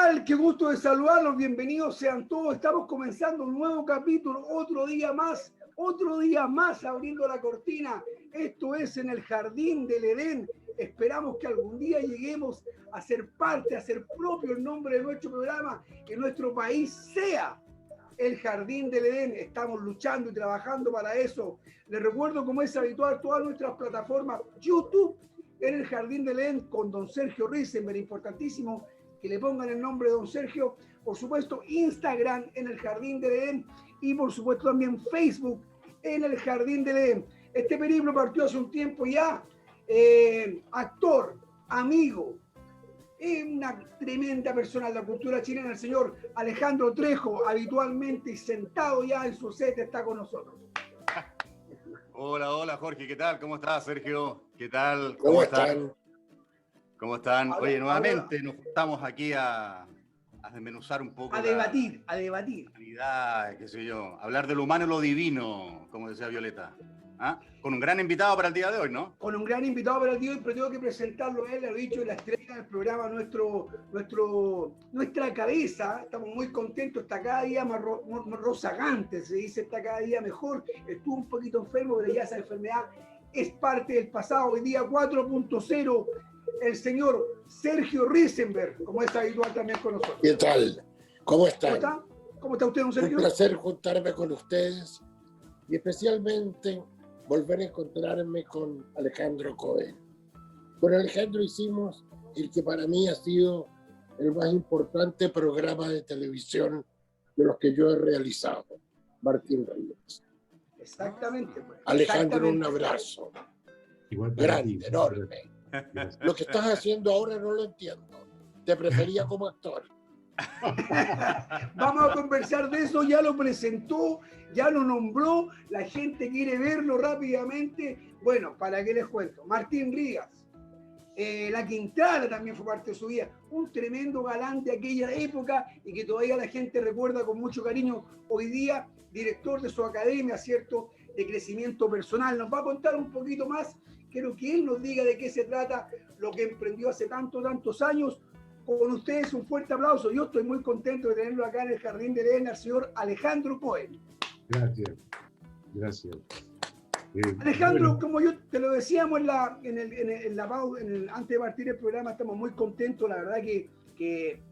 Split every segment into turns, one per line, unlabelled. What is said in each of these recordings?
tal? Qué gusto de saludarlos, bienvenidos sean todos. Estamos comenzando un nuevo capítulo, otro día más abriendo la cortina. Esto es En el Jardín del Edén. Esperamos que algún día lleguemos a ser parte, a ser propio el nombre de nuestro programa, que nuestro país sea el Jardín del Edén. Estamos luchando y trabajando para eso. Les recuerdo, como es habitual, todas nuestras plataformas YouTube en el Jardín del Edén con don Sergio Risenberg, importantísimo que le pongan el nombre de don Sergio. Por supuesto, Instagram en el Jardín del Edén y por supuesto también Facebook en el Jardín del Edén. Este periplo partió hace un tiempo ya. Actor, amigo, una tremenda persona de la cultura chilena, el señor Alejandro Trejo, habitualmente y sentado ya en su set, está con nosotros.
Hola Jorge, ¿qué tal? ¿Cómo estás, Sergio? ¿Qué tal?
¿Cómo están?
¿Cómo están? Oye, nuevamente nos juntamos aquí a desmenuzar un poco.
A debatir.
Qué sé yo, hablar de lo humano y lo divino, como decía Violeta. ¿Ah? Con un gran invitado para el día de hoy, ¿no?
Con un gran invitado para el día de hoy, pero tengo que presentarlo a él, lo he dicho, en la estrella del programa, nuestra cabeza. Estamos muy contentos, está cada día más rozagante, se dice, está cada día mejor. Estuvo un poquito enfermo, pero ya esa enfermedad es parte del pasado. Hoy día 4.0, el señor Sergio Risenberg, como es habitual también con nosotros.
¿Qué tal? ¿Cómo están?
¿Cómo está usted, don Sergio?
Un placer juntarme con ustedes y especialmente volver a encontrarme con Alejandro Cohen. Con Alejandro hicimos el que para mí ha sido el más importante programa de televisión de los que yo he realizado, Martín Ríos.
Exactamente. Pues.
Alejandro, un abrazo.
Igual
grande,
ti,
enorme.
Gracias.
Lo que estás haciendo ahora no lo entiendo. Te prefería como actor.
Vamos a conversar de eso, ya lo presentó, ya lo nombró, la gente quiere verlo rápidamente. Bueno, ¿para qué les cuento? Martín Ríos, La Quintana también fue parte de su vida, un tremendo galán de aquella época y que todavía la gente recuerda con mucho cariño. Hoy día, director de su academia, ¿cierto?, de crecimiento personal. Nos va a contar un poquito más, quiero que él nos diga de qué se trata, lo que emprendió hace tantos años. Con ustedes un fuerte aplauso. Yo estoy muy contento de tenerlo acá en el Jardín del Edén, al señor Alejandro Cohen.
Gracias.
Alejandro,
bueno,
como yo te lo decíamos antes de partir el programa, estamos muy contentos. La verdad que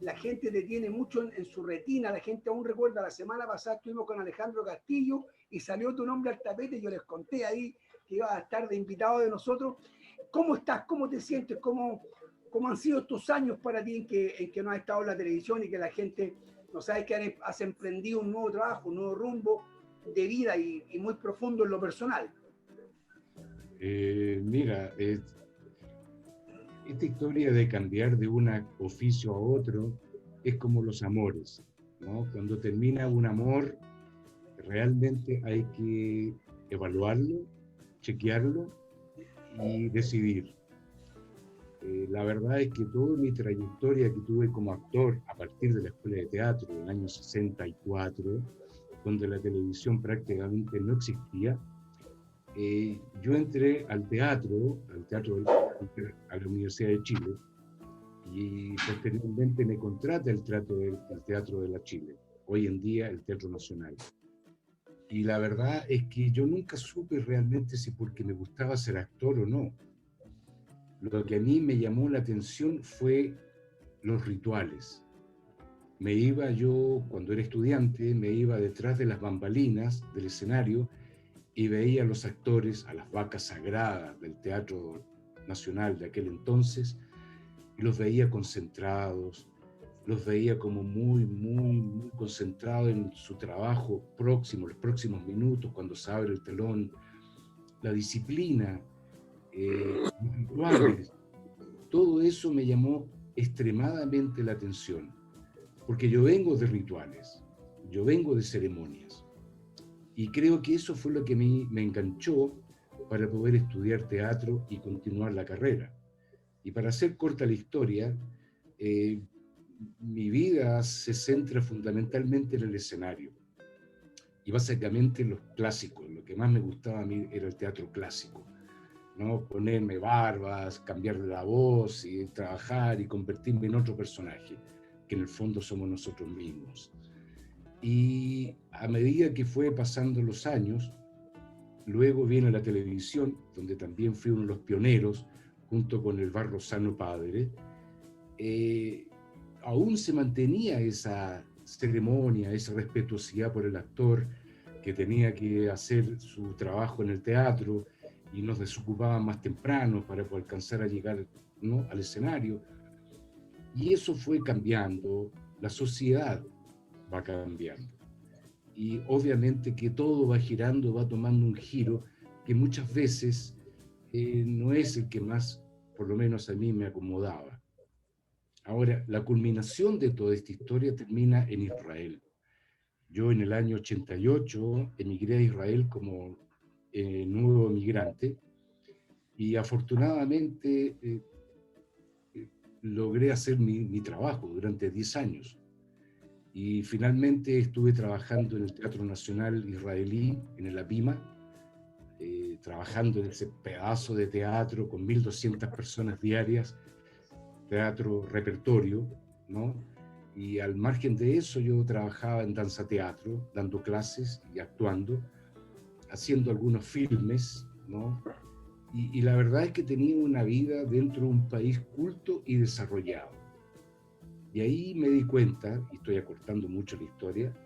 la gente te tiene mucho en su retina. La gente aún recuerda, la semana pasada estuvimos con Alejandro Castillo y salió tu nombre al tapete. Yo les conté ahí que ibas a estar de invitado de nosotros. ¿Cómo estás? ¿Cómo te sientes? ¿Cómo han sido estos años para ti en que no has estado en la televisión y que la gente no sabe que has emprendido un nuevo trabajo, un nuevo rumbo de vida y muy profundo en lo personal?
mira, esta historia de cambiar de un oficio a otro es como los amores, ¿no? Cuando termina un amor, realmente hay que evaluarlo, chequearlo y decidir. La verdad es que toda mi trayectoria que tuve como actor a partir de la escuela de teatro del año 64, donde la televisión prácticamente no existía, yo entré a la Universidad de Chile y posteriormente me contrata el Teatro de la Chile, hoy en día el Teatro Nacional. Y la verdad es que yo nunca supe realmente si porque me gustaba ser actor o no. Lo que a mí me llamó la atención fue los rituales. Cuando era estudiante, me iba detrás de las bambalinas del escenario y veía a los actores, a las vacas sagradas del Teatro Nacional de aquel entonces, y los veía concentrados, los veía como muy concentrados en su trabajo próximo, los próximos minutos, cuando se abre el telón, la disciplina, los rituales. Todo eso me llamó extremadamente la atención, porque yo vengo de rituales, yo vengo de ceremonias, y creo que eso fue lo que a mí me enganchó para poder estudiar teatro y continuar la carrera. Y para hacer corta la historia, mi vida se centra fundamentalmente en el escenario, y básicamente en los clásicos. Lo que más me gustaba a mí era el teatro clásico, ¿no? Ponerme barbas, cambiar la voz y trabajar y convertirme en otro personaje, que en el fondo somos nosotros mismos. Y a medida que fue pasando los años, luego viene la televisión, donde también fui uno de los pioneros, junto con el Barrosano padre. Aún se mantenía esa ceremonia, esa respetuosidad por el actor, que tenía que hacer su trabajo en el teatro y nos desocupaban más temprano para poder alcanzar a llegar, ¿no?, al escenario. Y eso fue cambiando, la sociedad va cambiando. Y obviamente que todo va girando, va tomando un giro que muchas veces no es el que más, por lo menos a mí, me acomodaba. Ahora, la culminación de toda esta historia termina en Israel. Yo en el año 88 emigré a Israel como nuevo emigrante y afortunadamente logré hacer mi trabajo durante 10 años. Y finalmente estuve trabajando en el Teatro Nacional Israelí, en el Abima, trabajando en ese pedazo de teatro con 1.200 personas diarias, teatro repertorio, ¿no? Y al margen de eso yo trabajaba en danza teatro, dando clases y actuando, haciendo algunos filmes, ¿no? Y la verdad es que tenía una vida dentro de un país culto y desarrollado. Y ahí me di cuenta, y estoy acortando mucho la historia,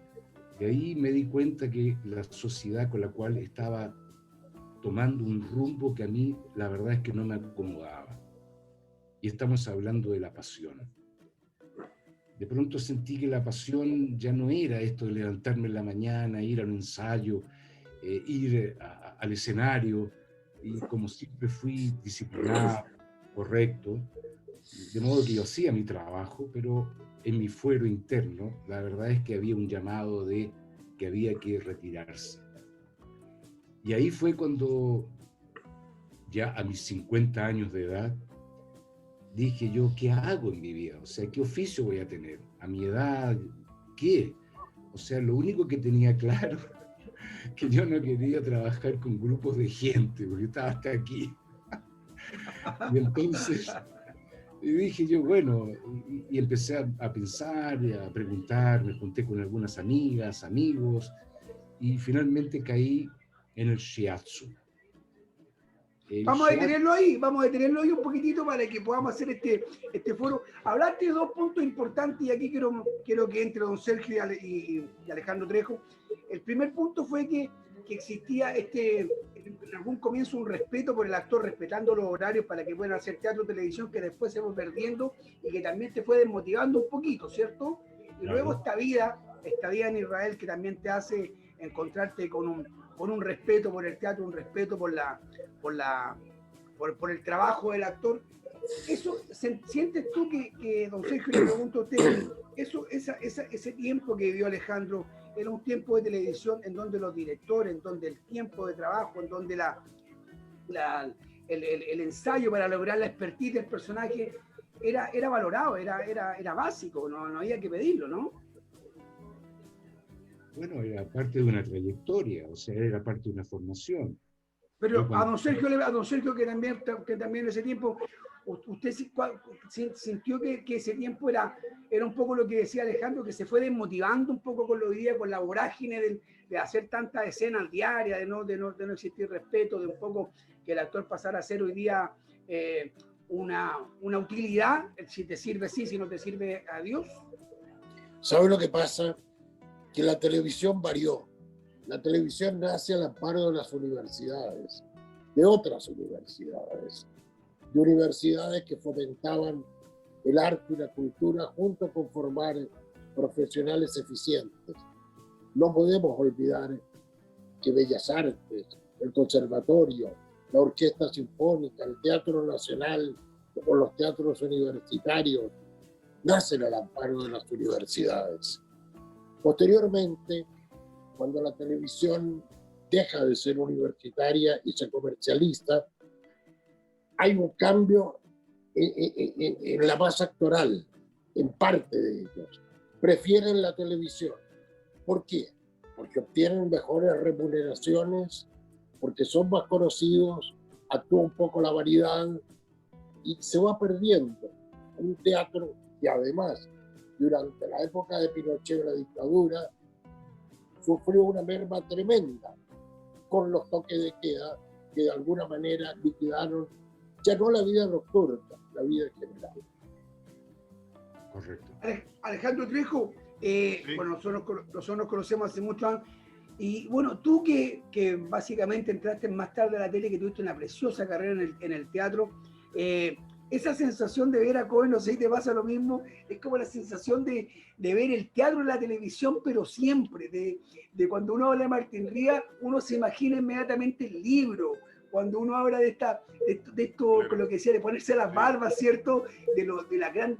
y ahí me di cuenta que la sociedad con la cual estaba tomando un rumbo que a mí la verdad es que no me acomodaba. Y estamos hablando de la pasión. De pronto sentí que la pasión ya no era esto de levantarme en la mañana, ir a un ensayo, ir al escenario, y como siempre fui disciplinado, correcto, de modo que yo hacía mi trabajo, pero en mi fuero interno, la verdad es que había un llamado de que había que retirarse. Y ahí fue cuando, ya a mis 50 años de edad, dije yo, ¿qué hago en mi vida? O sea, ¿qué oficio voy a tener? A mi edad, ¿qué? O sea, lo único que tenía claro, que yo no quería trabajar con grupos de gente, porque estaba hasta aquí. Y entonces, y dije yo, bueno, y empecé a pensar, y a preguntar, me junté con algunas amigas, amigos, y finalmente caí en el shiatsu.
Vamos a detenerlo ahí un poquitito para que podamos hacer este foro. Hablaste de dos puntos importantes y aquí quiero que entre don Sergio y Alejandro Trejo. El primer punto fue que existía en algún comienzo un respeto por el actor, respetando los horarios para que puedan hacer teatro o televisión, que después se fue perdiendo y que también te fue desmotivando un poquito, ¿cierto? Y luego esta vida en Israel que también te hace encontrarte con un respeto por el teatro, un respeto por el trabajo del actor. Eso, ¿sientes tú que don Sergio, le pregunto a usted, ese tiempo que vivió Alejandro era un tiempo de televisión en donde los directores, en donde el tiempo de trabajo, en donde el ensayo para lograr la expertise del personaje era valorado, era básico, no había que pedirlo, ¿no?
Bueno, era parte de una trayectoria, o sea, era parte de una formación.
Pero a don Sergio que también en ese tiempo, ¿usted sintió que ese tiempo era un poco lo que decía Alejandro, que se fue desmotivando un poco con lo hoy día, con la vorágine de hacer tantas escenas diarias, de no existir respeto, de un poco que el actor pasara a ser hoy día una utilidad, si te sirve sí, si no te sirve adiós?
¿Sabe lo que pasa? Que la televisión varió. La televisión nace al amparo de las universidades, de otras universidades, de universidades que fomentaban el arte y la cultura junto con formar profesionales eficientes. No podemos olvidar que Bellas Artes, el Conservatorio, la Orquesta Sinfónica, el Teatro Nacional o los teatros universitarios nacen al amparo de las universidades. Posteriormente, cuando la televisión deja de ser universitaria y se comercializa, hay un cambio en la masa actoral, en parte de ellos. Prefieren la televisión. ¿Por qué? Porque obtienen mejores remuneraciones, porque son más conocidos, actúa un poco la variedad y se va perdiendo un teatro que además durante la época de Pinochet, la dictadura, sufrió una merma tremenda con los toques de queda que de alguna manera liquidaron ya no la vida nocturna, la vida en general.
Correcto.
Alejandro Trejo,
Sí.
bueno, nosotros nos conocemos hace muchos años, y bueno, tú que básicamente entraste más tarde a la tele, que tuviste una preciosa carrera en el teatro, esa sensación de ver a Cohen, no sé si te pasa lo mismo, es como la sensación de ver el teatro en la televisión, pero siempre, de cuando uno habla de Martín Ría, uno se imagina inmediatamente el libro. Cuando uno habla de esto,
Claro.
con lo que decía, de ponerse las barbas, ¿cierto? De la gran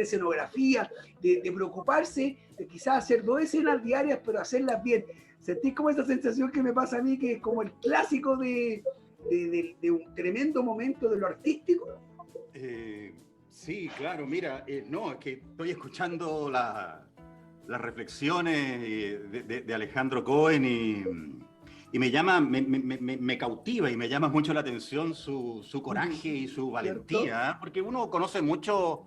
escenografía, de preocuparse, de quizás hacer 2 escenas diarias, pero hacerlas bien. ¿Sentís como esa sensación que me pasa a mí, que es como el clásico de un tremendo momento de lo artístico?
Sí, claro, mira, no, es que estoy escuchando las reflexiones de Alejandro Cohen y me llama, me cautiva y me llama mucho la atención su coraje y su valentía, ¿eh? Porque uno conoce muchos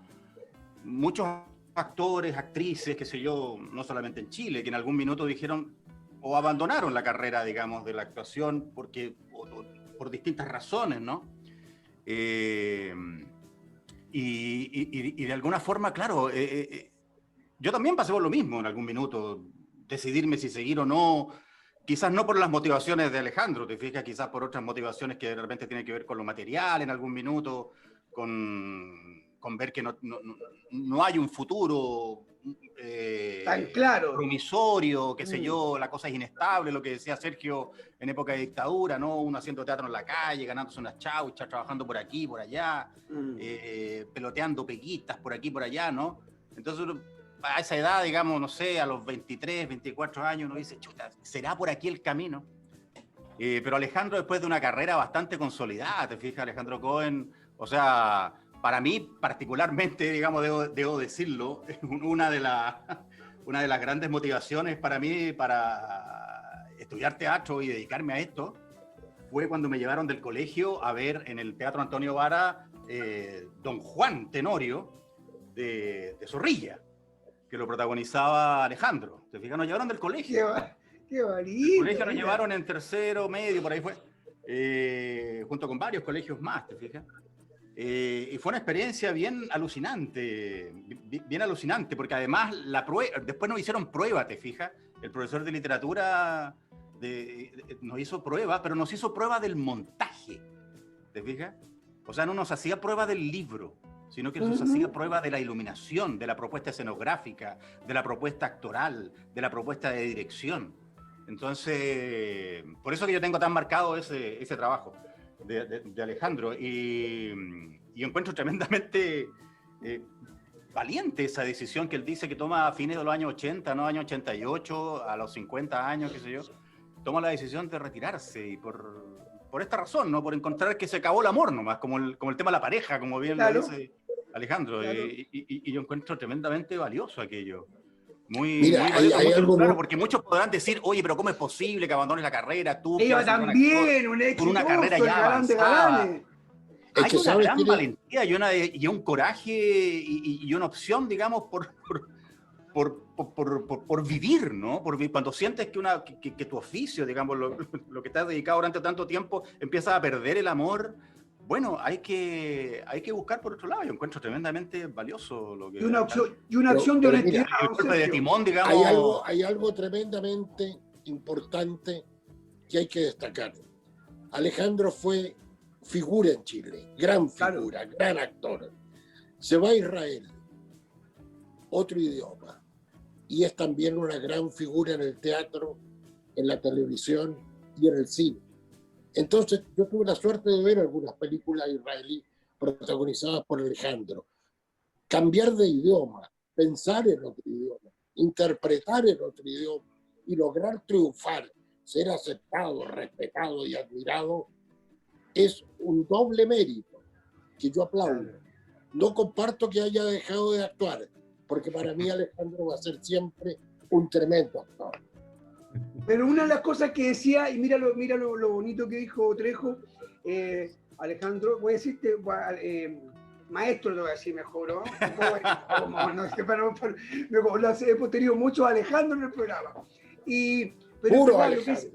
actores, actrices, qué sé yo, no solamente en Chile, que en algún minuto dijeron o abandonaron la carrera, digamos, de la actuación por distintas razones, ¿no? Y de alguna forma, claro, yo también pasé por lo mismo en algún minuto, decidirme si seguir o no, quizás no por las motivaciones de Alejandro, te fijas, quizás por otras motivaciones que de repente tienen que ver con lo material en algún minuto, con ver que no hay un futuro
tan claro,
promisorio, qué sé yo, la cosa es inestable, lo que decía Sergio en época de dictadura, ¿no? Uno haciendo teatro en la calle, ganándose unas chauchas, trabajando por aquí, por allá, peloteando peguitas por aquí, por allá, ¿no? Entonces uno, a esa edad, digamos, no sé, a los 23, 24 años, uno dice, chuta, ¿será por aquí el camino? Pero Alejandro, después de una carrera bastante consolidada, te fijas, Alejandro Cohen, o sea, para mí particularmente, digamos, debo decirlo, una de las grandes motivaciones para mí para estudiar teatro y dedicarme a esto fue cuando me llevaron del colegio a ver en el Teatro Antonio Vara Don Juan Tenorio de Zorrilla, que lo protagonizaba Alejandro. ¿Te fijas? Nos llevaron del colegio.
Qué bonito.
El colegio nos llevaron en tercero, medio, por ahí fue, junto con varios colegios más, ¿te fijas? Y fue una experiencia bien alucinante, bien alucinante, porque además después nos hicieron prueba, ¿te fijas? El profesor de literatura nos hizo prueba, pero nos hizo prueba del montaje, ¿te fijas? O sea, no nos hacía prueba del libro, sino que nos hacía prueba de la iluminación, de la propuesta escenográfica, de la propuesta actoral, de la propuesta de dirección. Entonces, por eso que yo tengo tan marcado ese trabajo de Alejandro, y encuentro tremendamente valiente esa decisión que él dice que toma a fines de los años 80, ¿no? Año 88, a los 50 años, qué sé yo, toma la decisión de retirarse, y por esta razón, ¿no? Por encontrar que se acabó el amor nomás, como el tema de la pareja, como bien lo dice Alejandro, claro. Y yo encuentro tremendamente valioso aquello.
Mira,
muy valioso,
hay algo
claro, porque muchos podrán decir, oye, pero ¿cómo es posible que abandones la carrera? Tú
ella también, un éxito,
por una carrera ya avanzada. Hay una gran valentía y un coraje y una opción, digamos, por vivir, ¿no? Cuando sientes que tu oficio, digamos, lo que te has dedicado durante tanto tiempo, empieza a perder el amor. Bueno, hay que buscar por otro lado. Yo encuentro tremendamente valioso lo que...
Y una acción de honestidad.
El golpe de timón, digamos...
Hay algo tremendamente importante que hay que destacar. Alejandro fue figura en Chile, gran figura, gran actor. Se va a Israel, otro idioma, y es también una gran figura en el teatro, en la televisión y en el cine. Entonces, yo tuve la suerte de ver algunas películas israelíes protagonizadas por Alejandro. Cambiar de idioma, pensar en otro idioma, interpretar en otro idioma y lograr triunfar, ser aceptado, respetado y admirado, es un doble mérito que yo aplaudo. No comparto que haya dejado de actuar, porque para mí Alejandro va a ser siempre un tremendo actor.
Pero una de las cosas que decía, y mira lo bonito que dijo Trejo, Alejandro, voy a decirte, maestro te voy a decir mejor, ¿no? No sé, hemos tenido muchos Alejandro en el programa. Pero
Puro
claro,
Alejandro.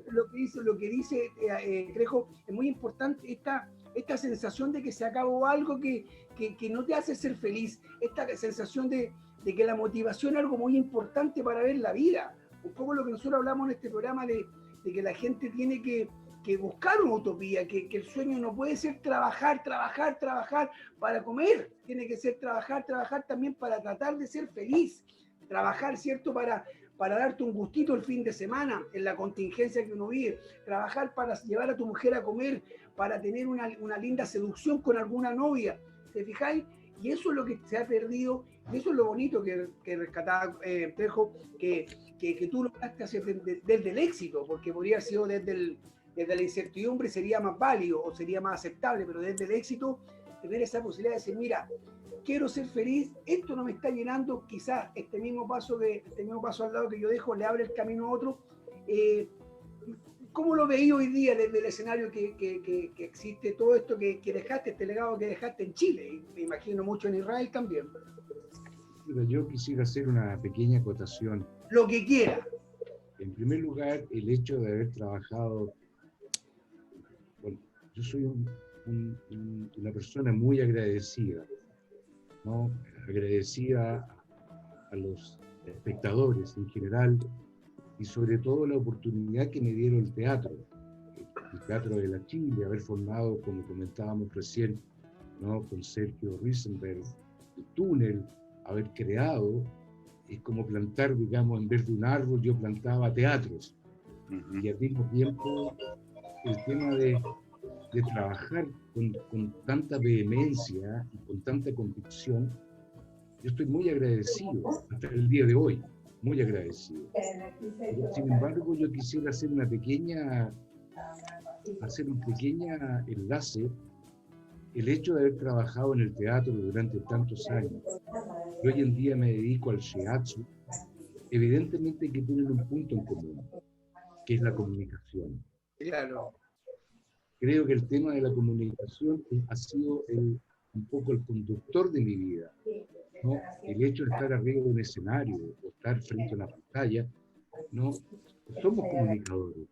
lo que dice Trejo es muy importante, esta sensación de que se acabó algo que no te hace ser feliz, esta sensación de que la motivación es algo muy importante para ver la vida. Un poco lo que nosotros hablamos en este programa de que la gente tiene que buscar una utopía, que el sueño no puede ser trabajar para comer, tiene que ser trabajar también para tratar de ser feliz, trabajar, ¿cierto?, para darte un gustito el fin de semana, en la contingencia que uno vive, trabajar para llevar a tu mujer a comer, para tener una linda seducción con alguna novia, ¿te fijáis? Y eso es lo que se ha perdido, y eso es lo bonito que rescataba Trejo, que tú lograste hacer desde el éxito, porque podría haber sido desde la incertidumbre sería más válido o sería más aceptable, pero desde el éxito tener esa posibilidad de decir, mira, quiero ser feliz, esto no me está llenando, quizás este mismo paso al lado que yo dejo le abre el camino a otro. ¿Cómo lo veí hoy día desde el escenario que existe todo esto que dejaste, este legado que dejaste en Chile? Y me imagino mucho en Israel también.
Yo quisiera hacer una pequeña acotación.
Lo que quiera.
En primer lugar, el hecho de haber trabajado, bueno, yo soy una persona muy agradecida, ¿no? Agradecida a los espectadores en general y sobre todo la oportunidad que me dieron el Teatro de la Chile, haber formado, como comentábamos recién, ¿no?, con Sergio Risenberg, el túnel, haber creado, es como plantar, digamos, en vez de un árbol, yo plantaba teatros. Y al mismo tiempo, el tema de trabajar con tanta vehemencia y con tanta convicción, yo estoy muy agradecido hasta el día de hoy, muy agradecido. Pero, sin embargo, yo quisiera hacer un pequeño enlace. El hecho de haber trabajado en el teatro durante tantos años, y hoy en día me dedico al shiatsu, evidentemente que tienen un punto en común, que es la comunicación.
Claro.
Creo que el tema de la comunicación ha sido un poco el conductor de mi vida, ¿no? El hecho de estar arriba de un escenario o estar frente a una pantalla, ¿no? Somos comunicadores.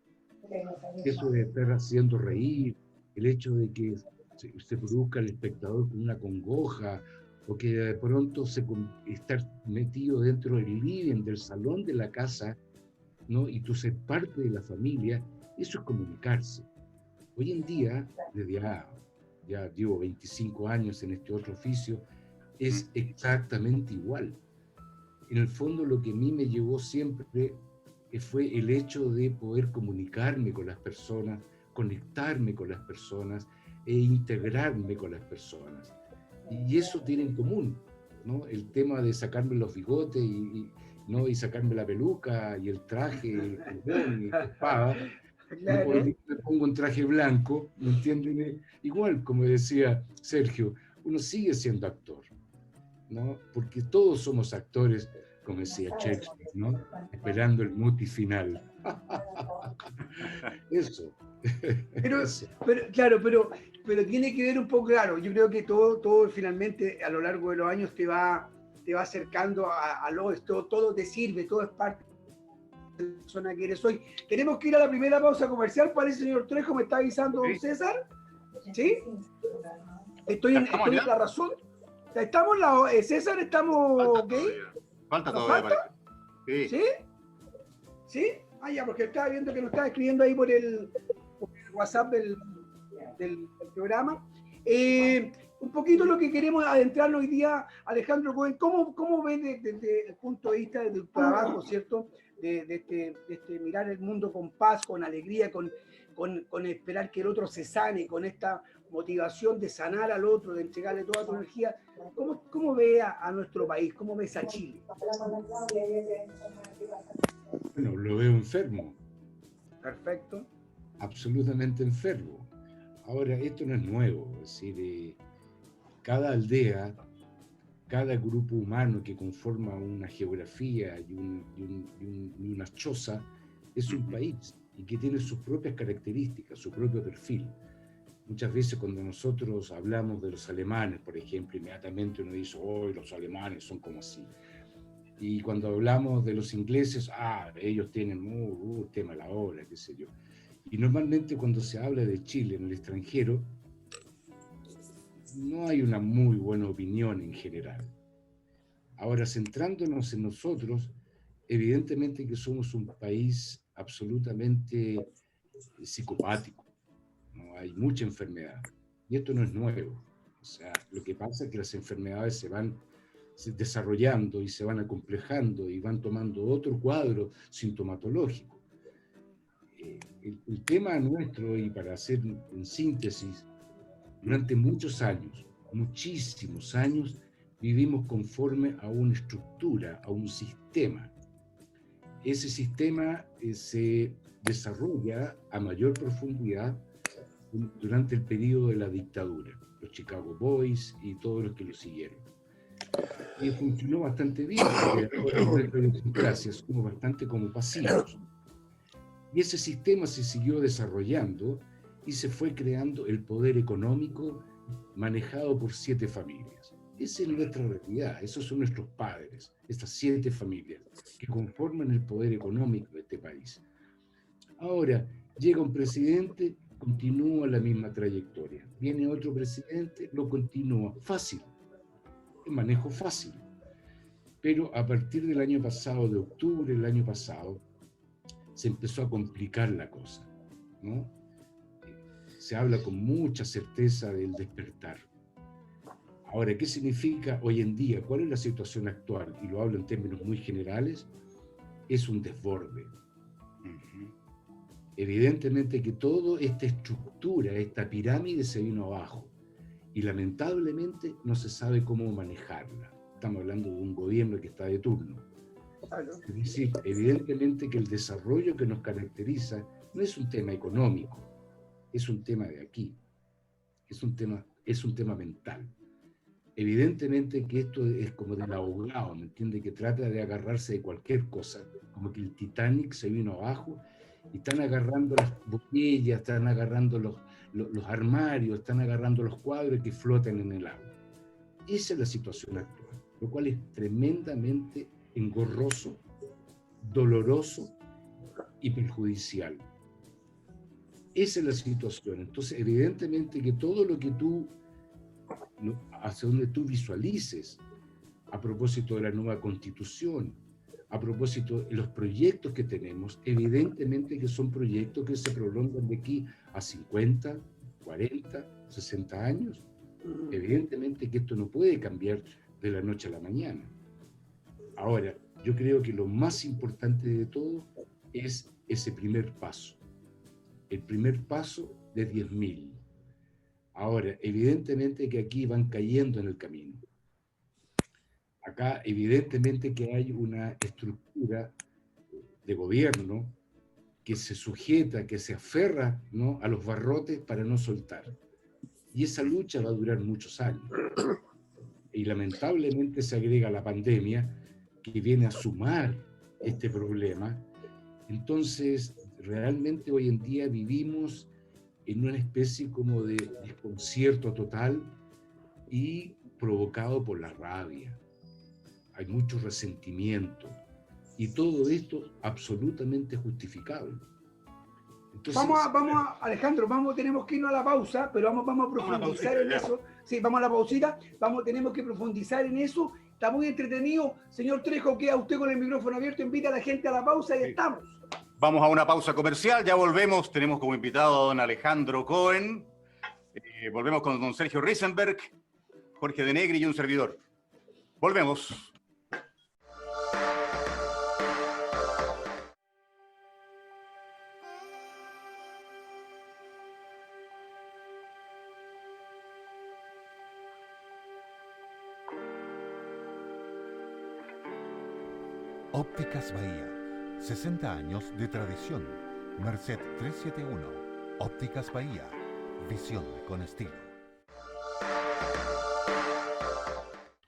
Eso de estar haciendo reír, el hecho de que se produzca el espectador con una congoja, o que de pronto estar metido dentro del living, del salón de la casa, ¿no?, y tú ser parte de la familia, eso es comunicarse. Hoy en día, desde ya llevo 25 años en este otro oficio, es exactamente igual. En el fondo, lo que a mí me llevó siempre fue el hecho de poder comunicarme con las personas, conectarme con las personas e integrarme con las personas. Y eso tiene en común, ¿no?, el tema de sacarme los bigotes y sacarme la peluca y el traje, el cordón y la espada.
Claro.
Hoy me pongo un traje blanco, ¿me entienden? Igual, como decía Sergio, uno sigue siendo actor, ¿no? Porque todos somos actores, como decía Shakespeare, ¿no? Esperando el muti final. Eso.
Pero tiene que ver un poco, claro, yo creo que todo finalmente a lo largo de los años te va acercando a lo esto, todo te sirve, todo es parte de la persona que eres hoy. Tenemos que ir a la primera pausa comercial, parece, señor Trejo, me está avisando don César. ¿Sí? Estoy en la razón. ¿Estamos, César, estamos ok?
Falta todavía.
¿Sí? ¿Sí? Ah, ya, porque estaba viendo que nos estaba escribiendo ahí por el WhatsApp del programa. Un poquito lo que queremos adentrarnos hoy día, Alejandro Cohen, ¿cómo ves desde el punto de vista de tu trabajo, ¿cierto? De este mirar el mundo con paz, con alegría, con esperar que el otro se sane, con esta motivación de sanar al otro, de entregarle toda tu energía. ¿Cómo ves a nuestro país? ¿Cómo ves a Chile?
Bueno, lo veo enfermo.
Perfecto.
Absolutamente enfermo. Ahora, esto no es nuevo, es decir, cada aldea, cada grupo humano que conforma una geografía y una choza es un país y que tiene sus propias características, su propio perfil. Muchas veces cuando nosotros hablamos de los alemanes, por ejemplo, inmediatamente uno dice, oh, los alemanes son como así. Y cuando hablamos de los ingleses, ellos tienen tema de la hora, qué sé yo. Y normalmente cuando se habla de Chile en el extranjero, no hay una muy buena opinión en general. Ahora, centrándonos en nosotros, evidentemente que somos un país absolutamente psicopático, ¿no? Hay mucha enfermedad, y esto no es nuevo. O sea, lo que pasa es que las enfermedades se van desarrollando y se van acomplejando y van tomando otro cuadro sintomatológico. El tema nuestro, y para hacer en síntesis, durante muchos años, muchísimos años, vivimos conforme a una estructura, a un sistema. Ese sistema se desarrolla a mayor profundidad durante el periodo de la dictadura, los Chicago Boys y todos los que lo siguieron. Y funcionó bastante bien, porque la idiosincrasia somos bastante como pasivos. Y ese sistema se siguió desarrollando y se fue creando el poder económico manejado por 7 familias. Esa es nuestra realidad, esos son nuestros padres, estas 7 familias que conforman el poder económico de este país. Ahora, llega un presidente, continúa la misma trayectoria. Viene otro presidente, lo continúa. Fácil, el manejo fácil. Pero a partir del año pasado, de octubre del año pasado, se empezó a complicar la cosa, ¿no? Se habla con mucha certeza del despertar. Ahora, ¿qué significa hoy en día? ¿Cuál es la situación actual? Y lo hablo en términos muy generales, es un desborde. Evidentemente que toda esta estructura, esta pirámide se vino abajo y lamentablemente no se sabe cómo manejarla. Estamos hablando de un gobierno que está de turno. Es decir, evidentemente que el desarrollo que nos caracteriza no es un tema económico, es un tema de aquí, es un tema mental. Evidentemente que esto es como del ahogado, ¿me entiende? Que trata de agarrarse de cualquier cosa, como que el Titanic se vino abajo y están agarrando las botellas, están agarrando los armarios, están agarrando los cuadros que flotan en el agua. Esa es la situación actual, lo cual es tremendamente engorroso, doloroso y perjudicial. Esa es la situación. Entonces, evidentemente que todo lo que hacia donde tú visualices, a propósito de la nueva constitución, a propósito de los proyectos que tenemos, evidentemente que son proyectos que se prolongan de aquí a 50, 40, 60 años. Evidentemente que esto no puede cambiar de la noche a la mañana. Ahora, yo creo que lo más importante de todo es ese primer paso. El primer paso de 10.000. Ahora, evidentemente que aquí van cayendo en el camino. Acá, evidentemente que hay una estructura de gobierno que se sujeta, que se aferra, ¿no?, a los barrotes para no soltar. Y esa lucha va a durar muchos años. Y lamentablemente se agrega la pandemia, que viene a sumar este problema. Entonces, realmente hoy en día vivimos en una especie como de desconcierto total y provocado por la rabia. Hay mucho resentimiento y todo esto absolutamente justificable. Entonces,
Alejandro, tenemos que irnos a la pausa, pero vamos a profundizar en eso. Sí, vamos a la pausita, tenemos que profundizar en eso. Está muy entretenido. Señor Trejo, queda usted con el micrófono abierto, invita a la gente a la pausa y estamos.
Vamos a una pausa comercial, ya volvemos. Tenemos como invitado a don Alejandro Cohen. Volvemos con don Sergio Risenberg, Jorge de Negri y un servidor. Volvemos.
Ópticas Bahía, 60 años de tradición. Merced 371. Ópticas Bahía, visión con estilo.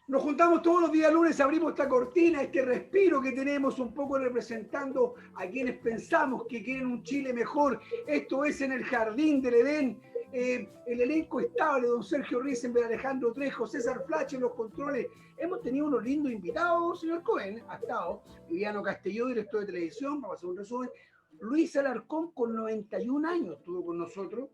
Nos juntamos todos los días lunes, abrimos esta cortina, este respiro que tenemos, un poco representando a quienes pensamos que quieren un Chile mejor. Esto es En el Jardín del Edén. el elenco estable, don Sergio Risenberg, Alejandro Trejo, César Flache en los controles. Hemos tenido unos lindos invitados, señor Cohen, ha estado Viviano Castelló, director de televisión, vamos a hacer un resumen. Luis Alarcón, con 91 años, estuvo con nosotros.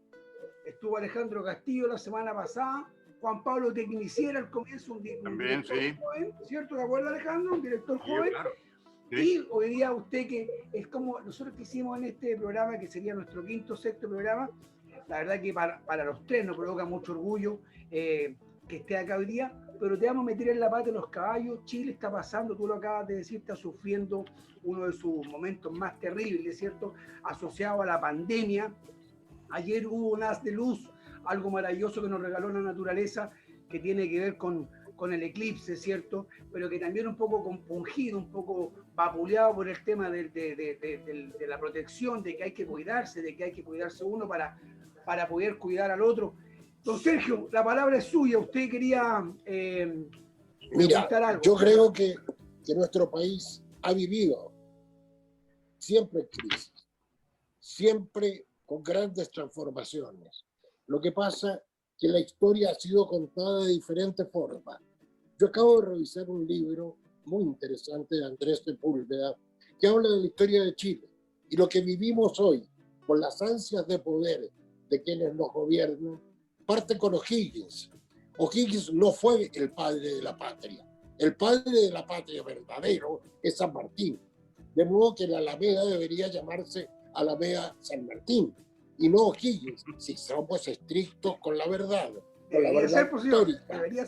Estuvo Alejandro Castillo la semana pasada. Juan Pablo Tecniciera al comienzo, un
También,
director
sí.
joven, ¿cierto? ¿De acuerdo, Alejandro? Un director
Sí,
joven.
claro. Sí.
Y hoy día usted, que es como nosotros que hicimos en este programa, que sería nuestro quinto, sexto programa, la verdad que para los tres nos provoca mucho orgullo que esté acá hoy día, pero te vamos a meter en la pata de los caballos. Chile está pasando, tú lo acabas de decir, está sufriendo uno de sus momentos más terribles, ¿cierto? Asociado a la pandemia. Ayer hubo un haz de luz, algo maravilloso que nos regaló la naturaleza, que tiene que ver con el eclipse, ¿cierto? Pero que también un poco compungido, un poco vapuleado por el tema de la protección, de que hay que cuidarse, de que hay que cuidarse uno para poder cuidar al otro. Don Sergio, la palabra es suya. Usted quería preguntar algo.
Yo creo que nuestro país ha vivido siempre en crisis, siempre con grandes transformaciones. Lo que pasa es que la historia ha sido contada de diferentes formas. Yo acabo de revisar un libro muy interesante de Andrés Sepúlveda que habla de la historia de Chile y lo que vivimos hoy con las ansias de poder de quienes nos gobiernan. Parte con O'Higgins. O'Higgins no fue el padre de la patria. El padre de la patria verdadero es San Martín. De modo que la Alameda debería llamarse Alameda San Martín y no O'Higgins, si somos estrictos con la verdad. Con la verdad histórica.
Debería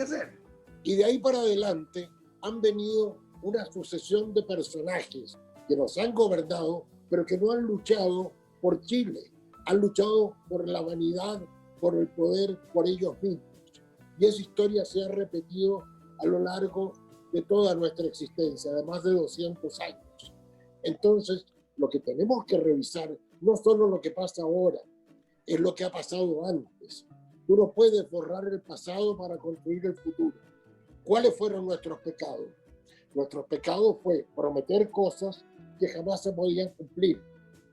ser.
Y de ahí para adelante han venido una sucesión de personajes que nos han gobernado, pero que no han luchado por Chile. Han luchado por la vanidad, por el poder, por ellos mismos. Y esa historia se ha repetido a lo largo de toda nuestra existencia, de más de 200 años. Entonces, lo que tenemos que revisar no solo lo que pasa ahora, es lo que ha pasado antes. Tú no puedes borrar el pasado para construir el futuro. ¿Cuáles fueron nuestros pecados? Nuestros pecados fue prometer cosas que jamás se podían cumplir.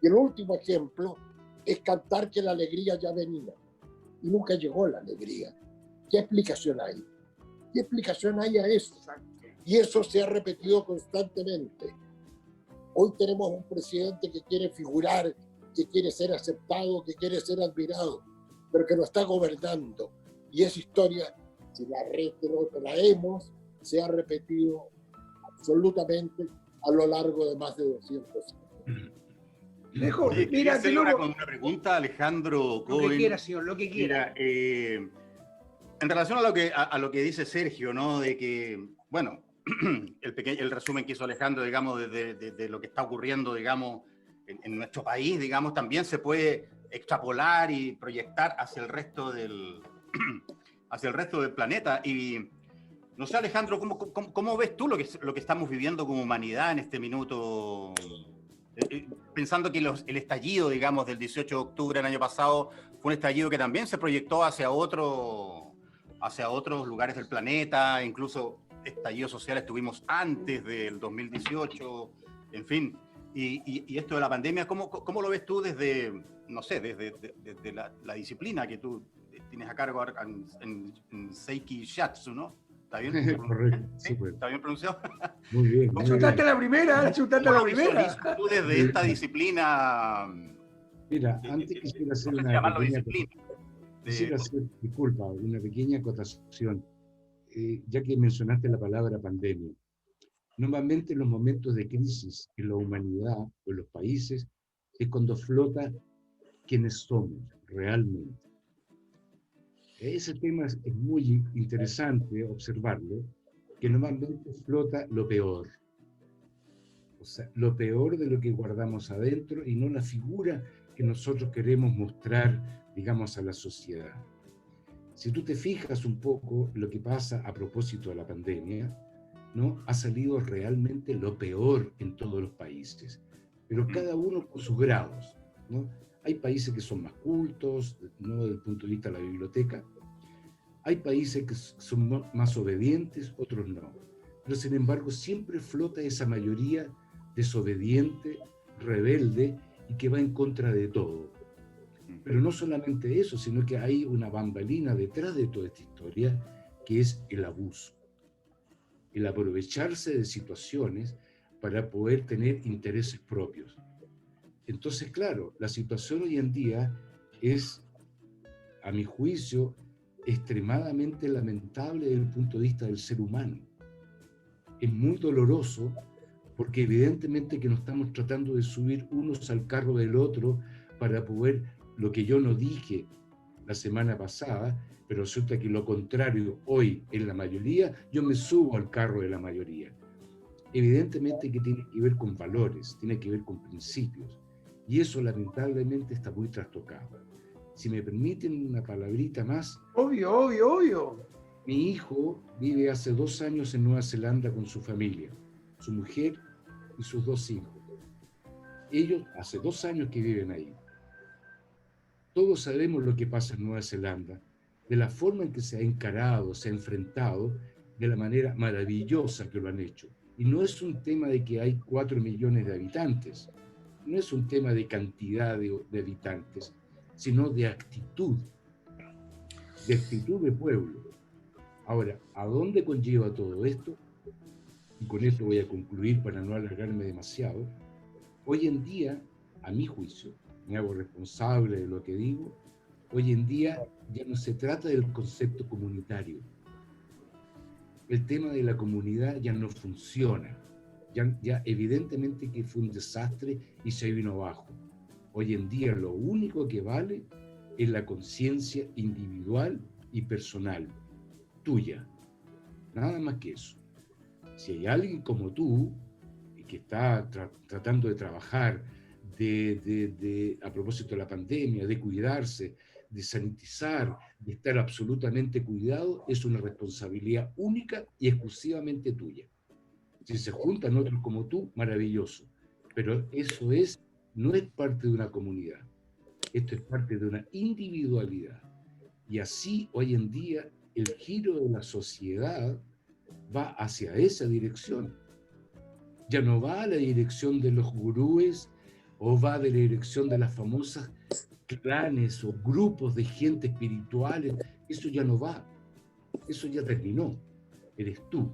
Y el último ejemplo es cantar que la alegría ya venía. Y nunca llegó la alegría. ¿Qué explicación hay? ¿Qué explicación hay a eso? Y eso se ha repetido constantemente. Hoy tenemos un presidente que quiere figurar, que quiere ser aceptado, que quiere ser admirado, pero que no está gobernando. Y esa historia, si la traemos, se ha repetido absolutamente a lo largo de más de 200 años.
Lejos,
Oye,
mira,
hacerle una pregunta a Alejandro Cohen.
Lo que quiera, señor, lo que quiera.
Mira, en relación a lo que dice Sergio, ¿no? De que, bueno, el resumen que hizo Alejandro, digamos, de lo que está ocurriendo, digamos, en nuestro país, digamos, también se puede extrapolar y proyectar hacia el resto del planeta. Y no sé, Alejandro, ¿cómo ves tú lo que estamos viviendo como humanidad en este minuto? Pensando que el estallido, digamos, del 18 de octubre del año pasado fue un estallido que también se proyectó hacia otros lugares del planeta, incluso estallidos sociales tuvimos antes del 2018, en fin. Y esto de la pandemia, ¿cómo lo ves tú desde, no sé, desde la disciplina que tú tienes a cargo en Seiki Shiatsu, ¿no? ¿Está bien?
Correcto.
¿Sí? ¿Está bien pronunciado?
Muy bien.
Chutaste la primera, chutaste la primera.
Tú desde esta disciplina...
Mira, antes quisiera hacer
no sé si
una
llamarlo
pequeña...
disciplina.
Quisiera hacer, disculpa, una pequeña acotación, ya que mencionaste la palabra pandemia. Normalmente en los momentos de crisis en la humanidad o en los países es cuando flota quienes somos realmente. Ese tema es muy interesante observarlo, que normalmente flota lo peor. O sea, lo peor de lo que guardamos adentro y no la figura que nosotros queremos mostrar, digamos, a la sociedad. Si tú te fijas un poco lo que pasa a propósito de la pandemia, ¿no? Ha salido realmente lo peor en todos los países, pero cada uno con sus grados, ¿no? Hay países que son más cultos, ¿no? Desde el punto de vista de la biblioteca. Hay países que son más obedientes, otros no. Pero sin embargo siempre flota esa mayoría desobediente, rebelde y que va en contra de todo. Pero no solamente eso, sino que hay una bambalina detrás de toda esta historia, que es el abuso, el aprovecharse de situaciones para poder tener intereses propios. Entonces, claro, la situación hoy en día es, a mi juicio, extremadamente lamentable desde el punto de vista del ser humano. Es muy doloroso porque evidentemente que nos estamos tratando de subir unos al carro del otro para poder, lo que yo no dije la semana pasada, pero resulta que lo contrario hoy en la mayoría, yo me subo al carro de la mayoría. Evidentemente que tiene que ver con valores, tiene que ver con principios, y eso lamentablemente está muy trastocado. Si me permiten una palabrita más.
Obvio.
Mi hijo vive hace 2 años en Nueva Zelanda con su familia, su mujer y sus 2 hijos. Ellos hace 2 años que viven ahí. Todos sabemos lo que pasa en Nueva Zelanda, de la forma en que se ha encarado, se ha enfrentado, de la manera maravillosa que lo han hecho. Y no es un tema de que hay 4 millones de habitantes, no es un tema de cantidad de habitantes, sino de actitud de pueblo. Ahora, ¿a dónde conlleva todo esto? Y con esto voy a concluir para no alargarme demasiado. Hoy en día, a mi juicio, me hago responsable de lo que digo, hoy en día ya no se trata del concepto comunitario. El tema de la comunidad ya no funciona. Ya evidentemente que fue un desastre y se vino abajo. Hoy en día lo único que vale es la conciencia individual y personal, tuya. Nada más que eso. Si hay alguien como tú que está tratando de trabajar, a propósito de la pandemia, de cuidarse, de sanitizar, de estar absolutamente cuidado, es una responsabilidad única y exclusivamente tuya. Si se juntan otros como tú, maravilloso. Pero eso no es parte de una comunidad. Esto es parte de una individualidad. Y así, hoy en día, el giro de la sociedad va hacia esa dirección. Ya no va a la dirección de los gurúes o va de la dirección de las famosas clanes o grupos de gente espirituales. Eso ya no va. Eso ya terminó. Eres tú.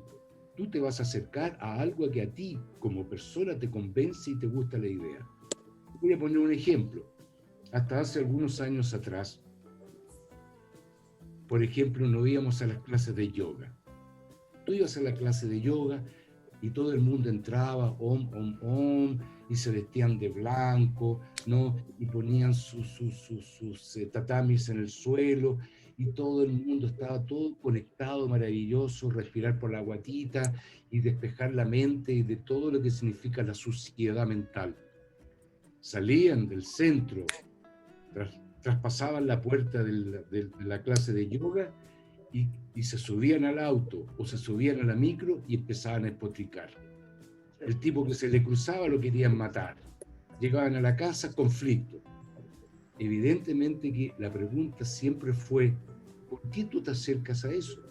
Tú te vas a acercar a algo que a ti, como persona, te convence y te gusta la idea. Voy a poner un ejemplo. Hasta hace algunos años atrás, por ejemplo, no íbamos a las clases de yoga. Tú ibas a la clase de yoga y todo el mundo entraba, om, y se vestían de blanco, ¿no? Y ponían sus tatamis en el suelo, y todo el mundo estaba todo conectado, maravilloso, respirar por la guatita y despejar la mente y de todo lo que significa la suciedad mental. Salían del centro, traspasaban la puerta de la clase de yoga y se subían al auto o se subían a la micro y empezaban a espotricar. El tipo que se le cruzaba lo querían matar. Llegaban a la casa, conflicto. Evidentemente que la pregunta siempre fue, ¿por qué tú te acercas a eso?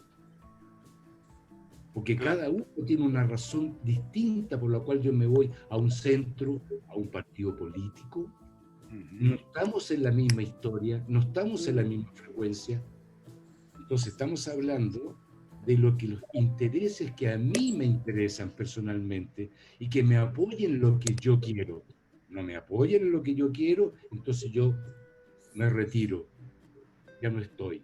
Porque cada uno tiene una razón distinta por la cual yo me voy a un centro, a un partido político. No estamos en la misma historia, no estamos en la misma frecuencia. Entonces estamos hablando de los intereses que a mí me interesan personalmente y que me apoyen en lo que yo quiero. No me apoyen en lo que yo quiero, entonces yo me retiro. Ya no estoy.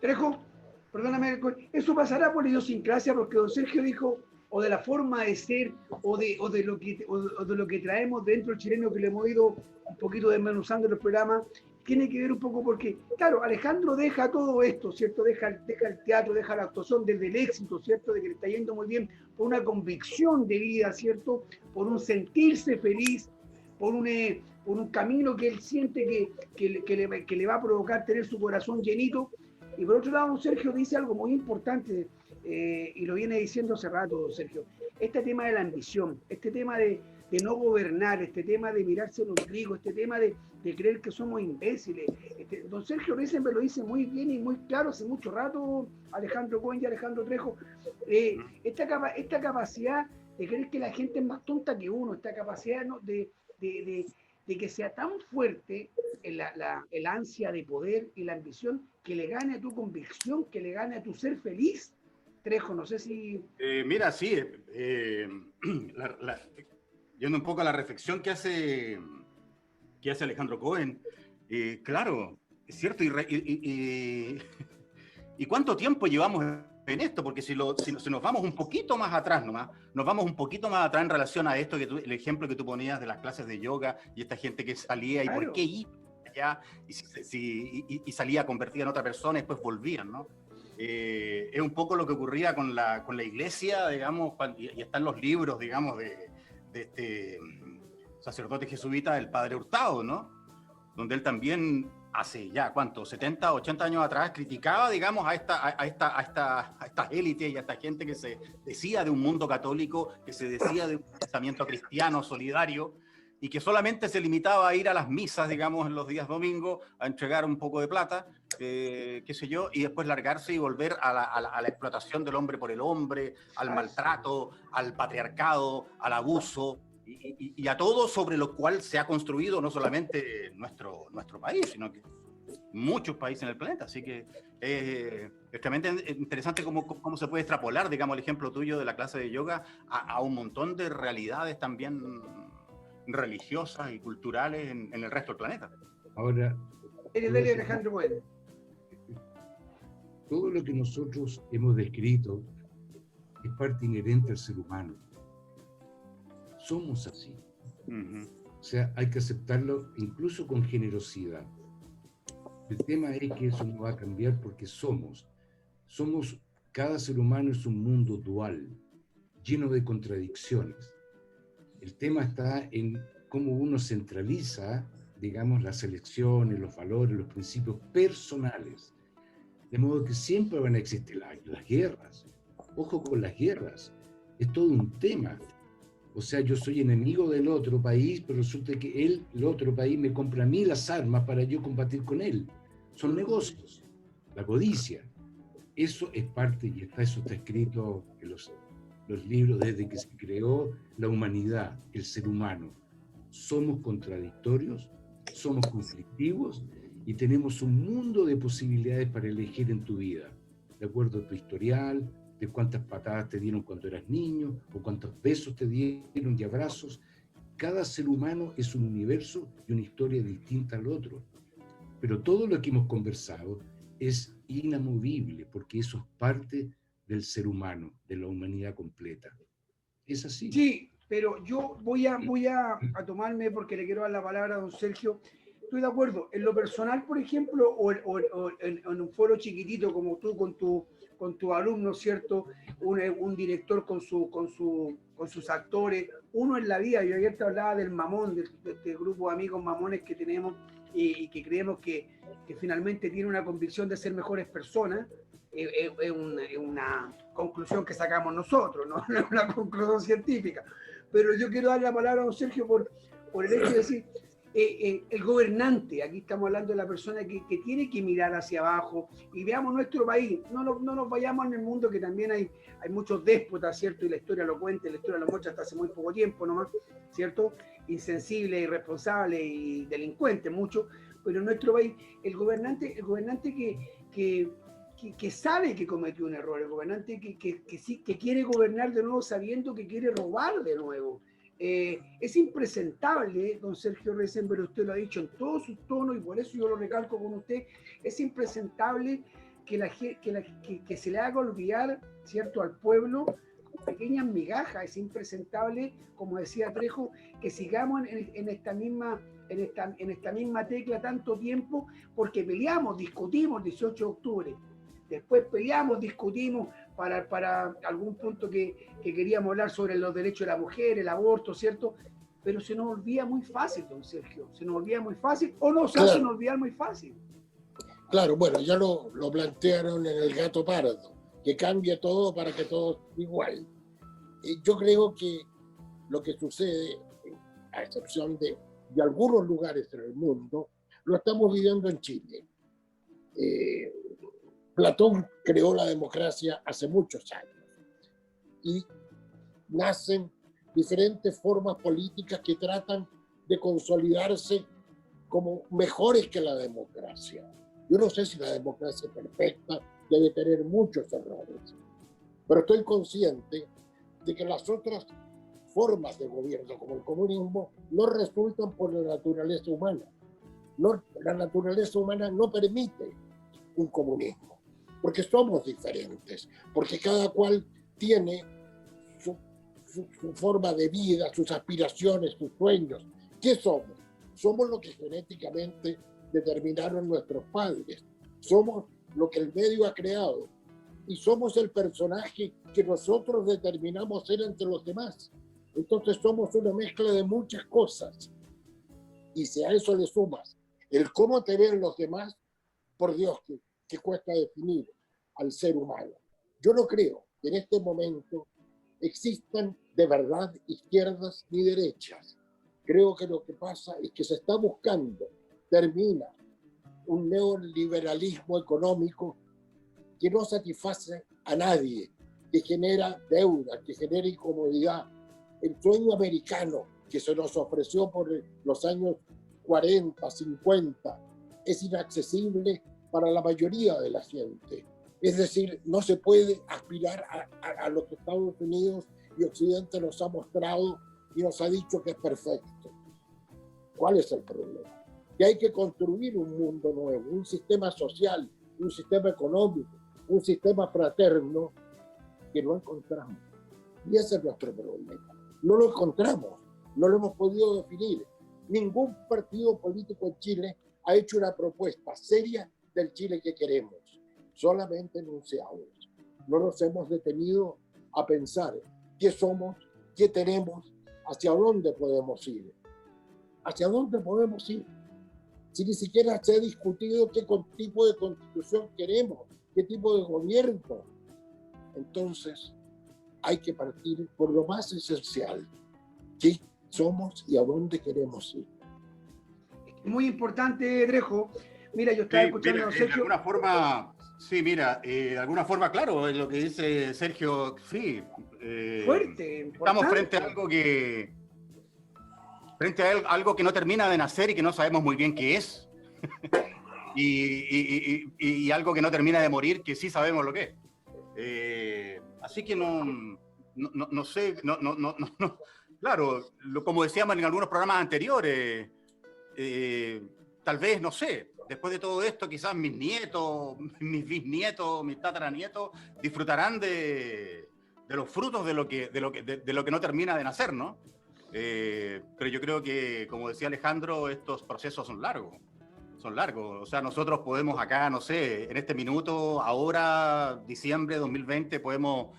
Trejo, perdóname, eso pasará por idiosincrasia porque don Sergio dijo, o de la forma de ser, o de lo que traemos dentro del chileno que le hemos ido un poquito desmenuzando en los programas, tiene que ver un poco porque, claro, Alejandro deja todo esto, ¿cierto? Deja el teatro, deja la actuación desde el éxito, ¿cierto? De que le está yendo muy bien, por una convicción de vida, ¿cierto? Por un sentirse feliz, por un camino que él siente que le va a provocar tener su corazón llenito. Y por otro lado, don Sergio dice algo muy importante, y lo viene diciendo hace rato, don Sergio, este tema de la ambición, este tema de no gobernar, este tema de mirarse en los ombligo, este tema de creer que somos imbéciles. Don Sergio Risenberg lo dice muy bien y muy claro hace mucho rato, Alejandro Cohen y Alejandro Trejo, esta capacidad de creer que la gente es más tonta que uno, esta capacidad, ¿no? de de que sea tan fuerte el ansia de poder y la ambición que le gane a tu convicción, que le gane a tu ser feliz. Trejo, no sé si...
Mira, sí, yendo un poco a la reflexión que hace Alejandro Cohen, claro, es cierto, ¿y cuánto tiempo llevamos en esto? Porque si nos vamos un poquito más atrás nomás, nos vamos un poquito más atrás en relación a esto, el ejemplo que tú ponías de las clases de yoga y esta gente que salía y por qué iba allá y salía convertida en otra persona y después volvían, ¿no? Es un poco lo que ocurría con la iglesia, digamos, y están los libros, digamos, de este sacerdote jesuita, el padre Hurtado, ¿no? Donde él también hace ya, ¿cuánto? 70, 80 años atrás criticaba, digamos, a esta élite y a esta gente que se decía de un mundo católico, que se decía de un pensamiento cristiano solidario, y que solamente se limitaba a ir a las misas, digamos, en los días domingos, a entregar un poco de plata, qué sé yo, y después largarse y volver a la explotación del hombre por el hombre, al maltrato, al patriarcado, al abuso, y a todo sobre lo cual se ha construido no solamente nuestro país, sino que muchos países en el planeta. Así que es extremadamente interesante cómo se puede extrapolar, digamos, el ejemplo tuyo de la clase de yoga a un montón de realidades también religiosas y culturales en el resto del planeta.
Ahora,
Alejandro, bueno,
todo lo que nosotros hemos descrito es parte inherente al ser humano. Somos así. O sea, hay que aceptarlo incluso con generosidad. El tema es que eso no va a cambiar porque cada ser humano es un mundo dual, lleno de contradicciones. El tema está en cómo uno centraliza, digamos, las elecciones, los valores, los principios personales. De modo que siempre van a existir las guerras. Ojo con las guerras. Es todo un tema. O sea, yo soy enemigo del otro país, pero resulta que el otro país me compra a mí las armas para yo combatir con él. Son negocios. La codicia. Eso es parte, y eso está escrito en los libros desde que se creó la humanidad, el ser humano. Somos contradictorios, somos conflictivos y tenemos un mundo de posibilidades para elegir en tu vida, de acuerdo a tu historial, de cuántas patadas te dieron cuando eras niño, o cuántos besos te dieron y abrazos. Cada ser humano es un universo y una historia distinta al otro. Pero todo lo que hemos conversado es inamovible, porque eso es parte del ser humano, de la humanidad completa. Es así.
Sí, pero yo voy a tomarme, porque le quiero dar la palabra a don Sergio. Estoy de acuerdo. En lo personal, por ejemplo, o en un foro chiquitito como tú con tus alumnos, ¿cierto? Un director con sus actores. Uno en la vida, yo ayer te hablaba del mamón, del grupo de amigos mamones que tenemos y que creemos que finalmente tiene una convicción de ser mejores personas. Es una conclusión que sacamos nosotros, no es una conclusión científica. Pero yo quiero dar la palabra a don Sergio por el hecho de decir, el gobernante, aquí estamos hablando de la persona que tiene que mirar hacia abajo y veamos nuestro país, no nos vayamos en el mundo, que también hay muchos déspotas, ¿cierto? Y la historia lo cuenta, la historia lo muestra hasta hace muy poco tiempo nomás, ¿cierto? Insensible, irresponsable y delincuente mucho, pero en nuestro país el gobernante que sabe que cometió un error, el gobernante que quiere gobernar de nuevo sabiendo que quiere robar de nuevo. Es impresentable, don Sergio Reisenberg, usted lo ha dicho en todos sus tonos y por eso yo lo recalco con usted, es impresentable que se le haga olvidar, ¿cierto?, al pueblo pequeñas migajas. Es impresentable, como decía Trejo, que sigamos en esta misma tecla tanto tiempo, porque peleamos, discutimos el 18 de octubre, después peleamos, discutimos para algún punto que queríamos hablar sobre los derechos de la mujer, el aborto, ¿cierto? Pero se nos olvida muy fácil, don Sergio, se nos olvida muy fácil, o nos hacen olvidar muy fácil.
Claro, bueno, ya lo plantearon en El Gato Pardo, que cambie todo para que todo esté igual. Yo creo que lo que sucede, a excepción de algunos lugares en el mundo, lo estamos viviendo en Chile. Platón creó la democracia hace muchos años y nacen diferentes formas políticas que tratan de consolidarse como mejores que la democracia. Yo no sé si la democracia perfecta debe tener muchos errores, pero estoy consciente de que las otras formas de gobierno, como el comunismo, no resultan por la naturaleza humana. No, la naturaleza humana no permite un comunismo, porque somos diferentes, porque cada cual tiene su forma de vida, sus aspiraciones, sus sueños. ¿Qué somos? Somos lo que genéticamente determinaron nuestros padres. Somos lo que el medio ha creado. Y somos el personaje que nosotros determinamos ser entre los demás. Entonces somos una mezcla de muchas cosas. Y si a eso le sumas el cómo te ven los demás, por Dios, que cuesta definir al ser humano. Yo no creo que en este momento existan de verdad izquierdas ni derechas. Creo que lo que pasa es que se está buscando, termina un neoliberalismo económico que no satisface a nadie, que genera deuda, que genera incomodidad. El sueño americano que se nos ofreció por los años 40, 50, es inaccesible para la mayoría de la gente. Es decir, no se puede aspirar a lo que Estados Unidos y Occidente nos ha mostrado y nos ha dicho que es perfecto. ¿Cuál es el problema? Que hay que construir un mundo nuevo, un sistema social, un sistema económico, un sistema fraterno que no encontramos. Y ese es nuestro problema. No lo encontramos, no lo hemos podido definir. Ningún partido político en Chile ha hecho una propuesta seria del Chile que queremos. Solamente enunciados. No nos hemos detenido a pensar qué somos, qué tenemos, hacia dónde podemos ir. ¿Hacia dónde podemos ir? Si ni siquiera se ha discutido qué tipo de constitución queremos, qué tipo de gobierno. Entonces, hay que partir por lo más esencial. ¿Qué somos y a dónde queremos ir?
Muy importante, Trejo. Mira, yo estaba escuchando a Sergio.
De alguna forma, sí, mira, de alguna forma, claro, es lo que dice Sergio, sí.
Fuerte, importante.
Estamos frente a algo que no termina de nacer y que no sabemos muy bien qué es. y algo que no termina de morir, que sí sabemos lo que es. Así que no sé, claro, como decíamos en algunos programas anteriores, tal vez, no sé, después de todo esto, quizás mis nietos, mis bisnietos, mis tataranietos disfrutarán de los frutos de lo que no termina de nacer, ¿no? Pero yo creo que, como decía Alejandro, estos procesos son largos. O sea, nosotros podemos acá, no sé, en este minuto, ahora, diciembre de 2020, podemos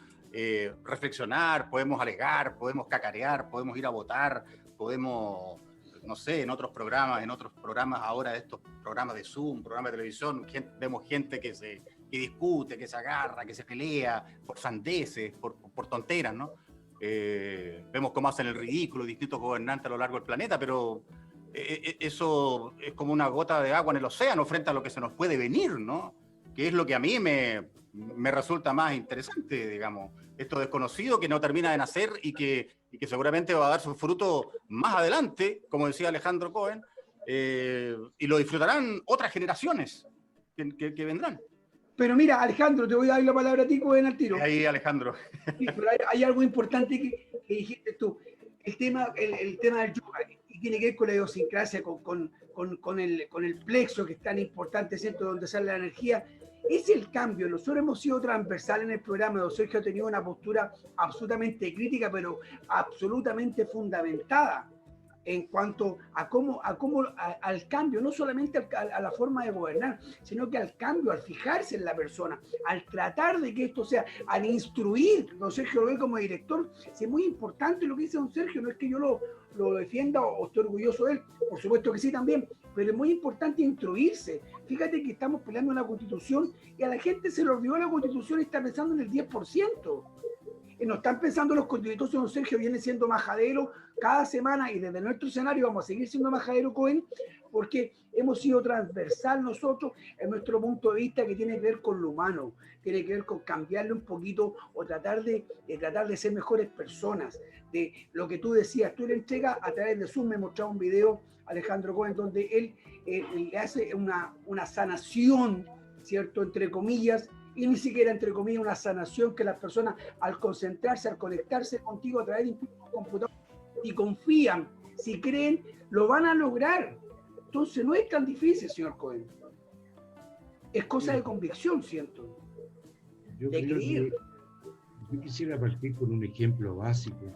reflexionar, podemos alegar, podemos cacarear, podemos ir a votar, podemos, no sé, en otros programas ahora, estos programas de Zoom, programas de televisión, vemos gente que discute, que se agarra, que se pelea por sandeces, por tonteras, ¿no? Vemos cómo hacen el ridículo distintos gobernantes a lo largo del planeta, pero eso es como una gota de agua en el océano frente a lo que se nos puede venir, ¿no? Que es lo que a mí me resulta más interesante, digamos, esto desconocido que no termina de nacer y que seguramente va a dar su fruto más adelante, como decía Alejandro Cohen, y lo disfrutarán otras generaciones que vendrán.
Pero mira, Alejandro, te voy a dar la palabra a ti, Cohen, al tiro.
Ahí, Alejandro.
Sí, pero hay algo importante que dijiste tú, el tema del yoga, y tiene que ver con la idiosincrasia, con el plexo, que es tan importante, ¿cierto?, donde sale la energía. Es el cambio. Nosotros hemos sido transversales en el programa. Don Sergio ha tenido una postura absolutamente crítica, pero absolutamente fundamentada en cuanto al cambio, no solamente a la forma de gobernar, sino que al cambio, al fijarse en la persona, al tratar de que esto sea, al instruir. Don Sergio lo ve como director. Sí, es muy importante lo que dice don Sergio, no es que yo lo defienda o esté orgulloso de él, por supuesto que sí también, pero es muy importante instruirse. Fíjate que estamos peleando una constitución y a la gente se le olvidó la constitución y está pensando en el 10%. no están pensando los constituyentes, don Sergio, viene siendo majadero cada semana y desde nuestro escenario vamos a seguir siendo majadero, Cohen, porque hemos sido transversal nosotros en nuestro punto de vista que tiene que ver con lo humano, tiene que ver con cambiarle un poquito o tratar de ser mejores personas. De lo que tú decías, tú le entregas a través de Zoom, me mostraba un video, Alejandro Cohen, donde él le hace una sanación, ¿cierto? Entre comillas, y ni siquiera entre comillas una sanación que las personas al concentrarse, al conectarse contigo a través de un computador, si confían, si creen, lo van a lograr. Entonces no es tan difícil, señor Cohen. Es cosa de convicción, siento.
Yo
De
creo
creer.
que yo quisiera partir con un ejemplo básico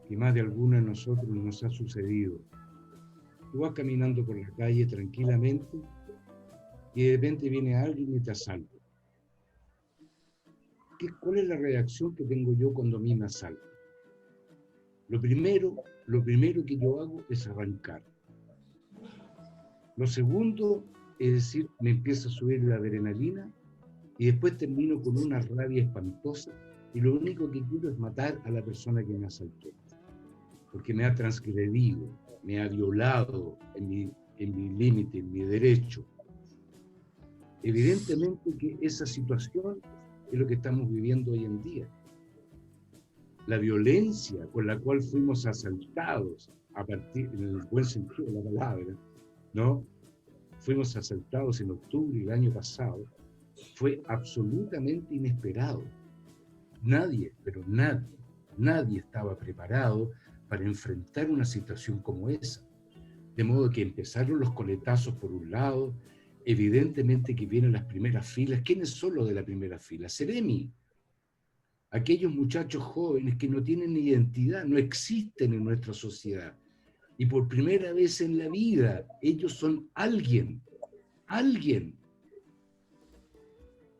que más de alguno de nosotros nos ha sucedido. Tú vas caminando por la calle tranquilamente y de repente viene alguien y te asalta. ¿Cuál es la reacción que tengo yo cuando a mí me asaltan? Lo primero que yo hago es arrancar. Lo segundo es decir, me empieza a subir la adrenalina y después termino con una rabia espantosa y lo único que quiero es matar a la persona que me asaltó, porque me ha transgredido, me ha violado en mi límite, en mi derecho. Evidentemente que esa situación es lo que estamos viviendo hoy en día. La violencia con la cual fuimos asaltados, en el buen sentido de la palabra, ¿no? Fuimos asaltados en octubre del año pasado, fue absolutamente inesperado. Nadie, pero nadie estaba preparado para enfrentar una situación como esa. De modo que empezaron los coletazos por un lado, evidentemente que vienen las primeras filas. ¿Quiénes son los de la primera fila? Seremi. Aquellos muchachos jóvenes que no tienen identidad, no existen en nuestra sociedad. Y por primera vez en la vida, ellos son alguien.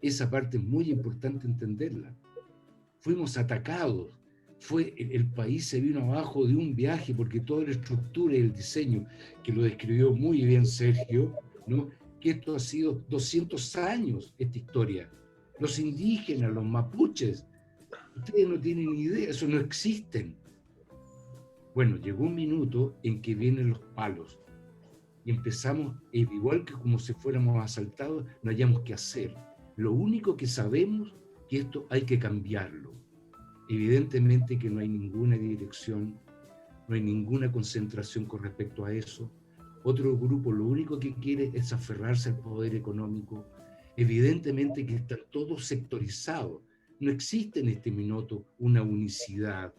Esa parte es muy importante entenderla. Fuimos atacados. El país se vino abajo de un viaje porque toda la estructura y el diseño, que lo describió muy bien Sergio, ¿no? Que esto ha sido 200 años, esta historia. Los indígenas, los mapuches, ustedes no tienen ni idea, eso no existen. Bueno, llegó un minuto en que vienen los palos y empezamos, igual que como si fuéramos asaltados, no hayamos qué hacer. Lo único que sabemos es que esto hay que cambiarlo. Evidentemente que no hay ninguna dirección, no hay ninguna concentración con respecto a eso. Otro grupo lo único que quiere es aferrarse al poder económico. Evidentemente que están todos sectorizados. No existe en este minuto una unicidad.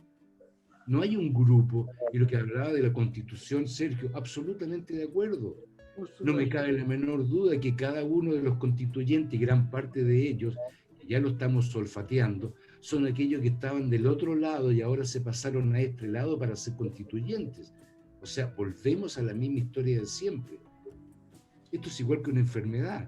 No hay un grupo, y lo que hablaba de la Constitución, Sergio, absolutamente de acuerdo. No me cabe la menor duda que cada uno de los constituyentes, y gran parte de ellos, que ya lo estamos olfateando, son aquellos que estaban del otro lado y ahora se pasaron a este lado para ser constituyentes. O sea, volvemos a la misma historia de siempre. Esto es igual que una enfermedad.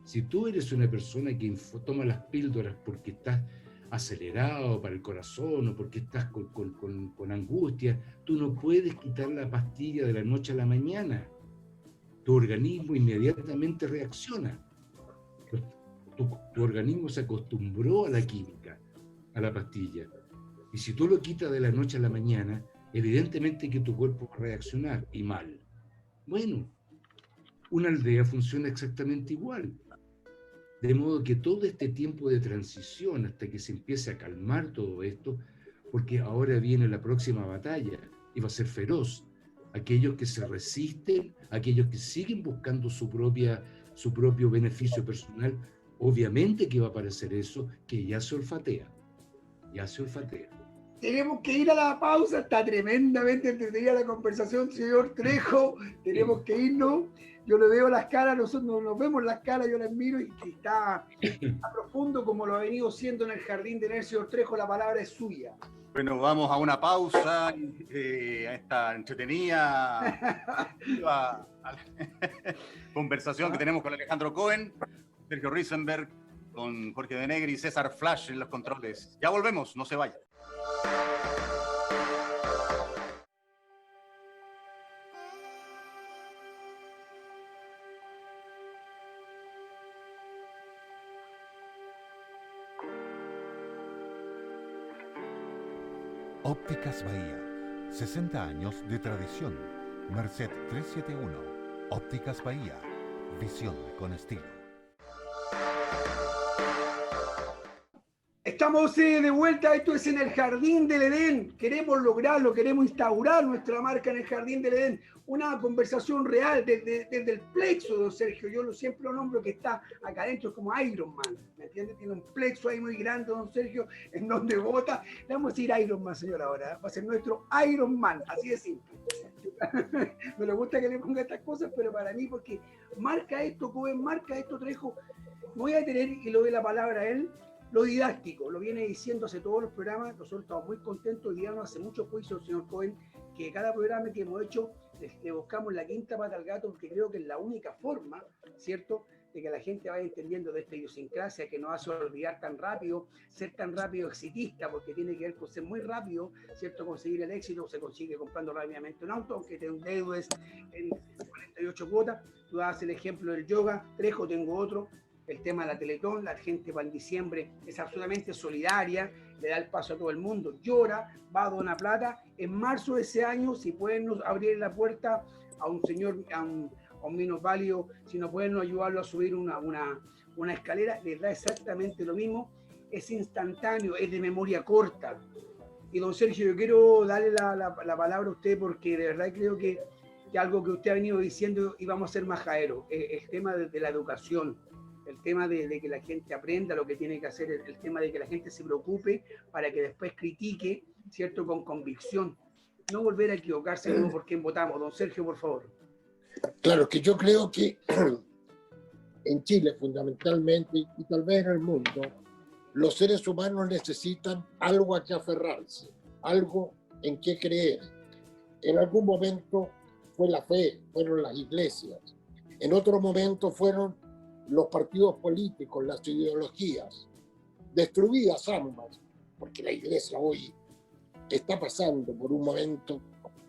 Si tú eres una persona que toma las píldoras porque estás acelerado para el corazón o porque estás con angustia, tú no puedes quitar la pastilla de la noche a la mañana. Tu organismo inmediatamente reacciona. Tu organismo se acostumbró a la química, a la pastilla. Y si tú lo quitas de la noche a la mañana, evidentemente que tu cuerpo va a reaccionar y mal. Bueno, una aldea funciona exactamente igual. De modo que todo este tiempo de transición hasta que se empiece a calmar todo esto, porque ahora viene la próxima batalla y va a ser feroz. Aquellos que se resisten, aquellos que siguen buscando su propio beneficio personal, obviamente que va a aparecer eso que ya se olfatea.
Tenemos que ir a la pausa, está tremendamente entretenida la conversación, señor Trejo. Tenemos que irnos. Yo le veo las caras, nosotros nos vemos las caras, yo las miro y está profundo como lo ha venido siendo en el jardín de señor Trejo. La palabra es suya.
Bueno, vamos a una pausa a esta entretenida conversación que tenemos con Alejandro Cohen, Sergio Risenberg, con Jorge de Negri y César Flash en los controles. Ya volvemos, no se vayan.
Ópticas Bahía, 60 años de tradición. Merced 371. Ópticas Bahía, visión con estilo.
Estamos de vuelta, esto es en el Jardín del Edén. Queremos lograrlo, queremos instaurar nuestra marca en el Jardín del Edén. Una conversación real desde el plexo, don Sergio. Yo siempre lo nombro que está acá adentro, es como Iron Man, ¿me entiende? Tiene un plexo ahí muy grande, don Sergio, en donde bota. Le vamos a decir Iron Man, señor, ahora. Va a ser nuestro Iron Man, así de simple. No le gusta que le ponga estas cosas, pero para mí, porque marca esto, Cohen, marca esto, Trejo. Voy a tener, y le doy la palabra a él, lo didáctico, lo viene diciendo hace todos los programas. Nosotros estamos muy contentos. Hoy día nos hace mucho juicio, señor Cohen, que cada programa que hemos hecho le buscamos la quinta pata al gato, porque creo que es la única forma, ¿cierto?, de que la gente vaya entendiendo de esta idiosincrasia que nos hace olvidar tan rápido, ser tan rápido exitista, porque tiene que ver con ser muy rápido, ¿cierto? Conseguir el éxito se consigue comprando rápidamente un auto, aunque te endeudes en 48 cuotas. Tú das el ejemplo del yoga, Trejo, tengo otro. El tema de la Teletón, la gente para en diciembre es absolutamente solidaria, le da el paso a todo el mundo, llora, va a donar plata. En marzo de ese año, si pueden abrir la puerta a un señor, a un minusválido, si no pueden ayudarlo a subir una escalera, les da exactamente lo mismo. Es instantáneo, es de memoria corta. Y don Sergio, yo quiero darle la palabra a usted, porque de verdad creo que algo que usted ha venido diciendo, y vamos a ser majaderos, el tema de la educación. El tema de que la gente aprenda lo que tiene que hacer, el tema de que la gente se preocupe para que después critique, ¿cierto?, con convicción. No volver a equivocarse uno por quién votamos. Don Sergio, por favor.
Claro, que yo creo que en Chile fundamentalmente, y tal vez en el mundo, los seres humanos necesitan algo a que aferrarse, algo en que creer. En algún momento fue la fe, fueron las iglesias. En otro momento fueron los partidos políticos, las ideologías, destruidas ambas, porque la iglesia hoy está pasando por un momento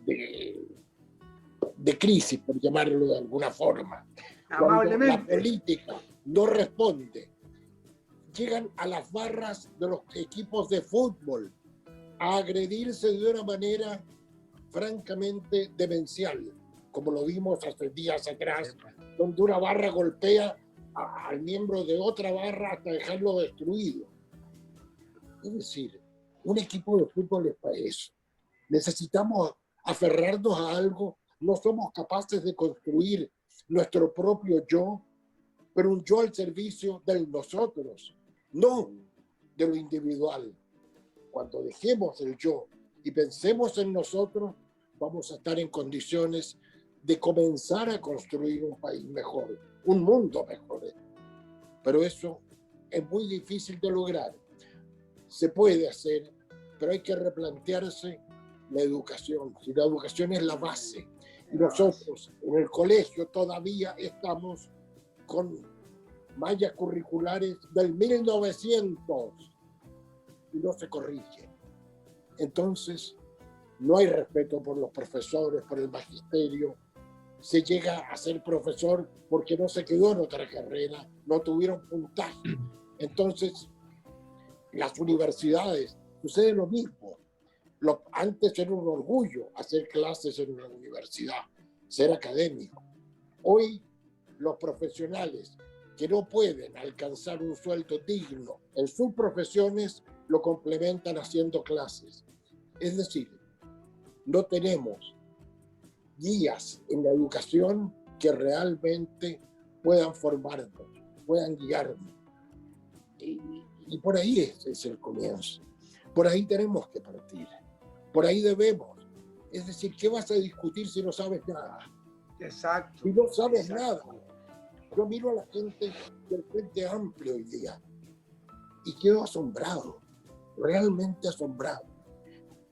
de crisis, por llamarlo de alguna forma. Cuando la política no responde, llegan a las barras de los equipos de fútbol a agredirse de una manera francamente demencial, como lo vimos hace días atrás, donde una barra golpea al miembro de otra barra hasta dejarlo destruido. Es decir, un equipo de fútbol es para eso. Necesitamos aferrarnos a algo. No somos capaces de construir nuestro propio yo, pero un yo al servicio del nosotros, no de lo individual. Cuando dejemos el yo y pensemos en nosotros, vamos a estar en condiciones de comenzar a construir un país mejor, un mundo mejor. Pero eso es muy difícil de lograr. Se puede hacer, pero hay que replantearse la educación. Si la educación es la base, y nosotros en el colegio todavía estamos con mallas curriculares del 1900 y no se corrige. Entonces, no hay respeto por los profesores, por el magisterio. Se llega a ser profesor porque no se quedó en otra carrera, no tuvieron puntaje. Entonces, las universidades, sucede lo mismo. Antes era un orgullo hacer clases en una universidad, ser académico. Hoy, los profesionales que no pueden alcanzar un sueldo digno en sus profesiones, lo complementan haciendo clases. Es decir, no tenemos guías en la educación que realmente puedan formarnos, puedan guiarnos. Y por ahí es el comienzo. Por ahí tenemos que partir. Por ahí debemos. Es decir, ¿qué vas a discutir si no sabes nada?
Exacto.
Si no sabes nada. Yo miro a la gente del Frente Amplio hoy día y quedo asombrado, realmente asombrado.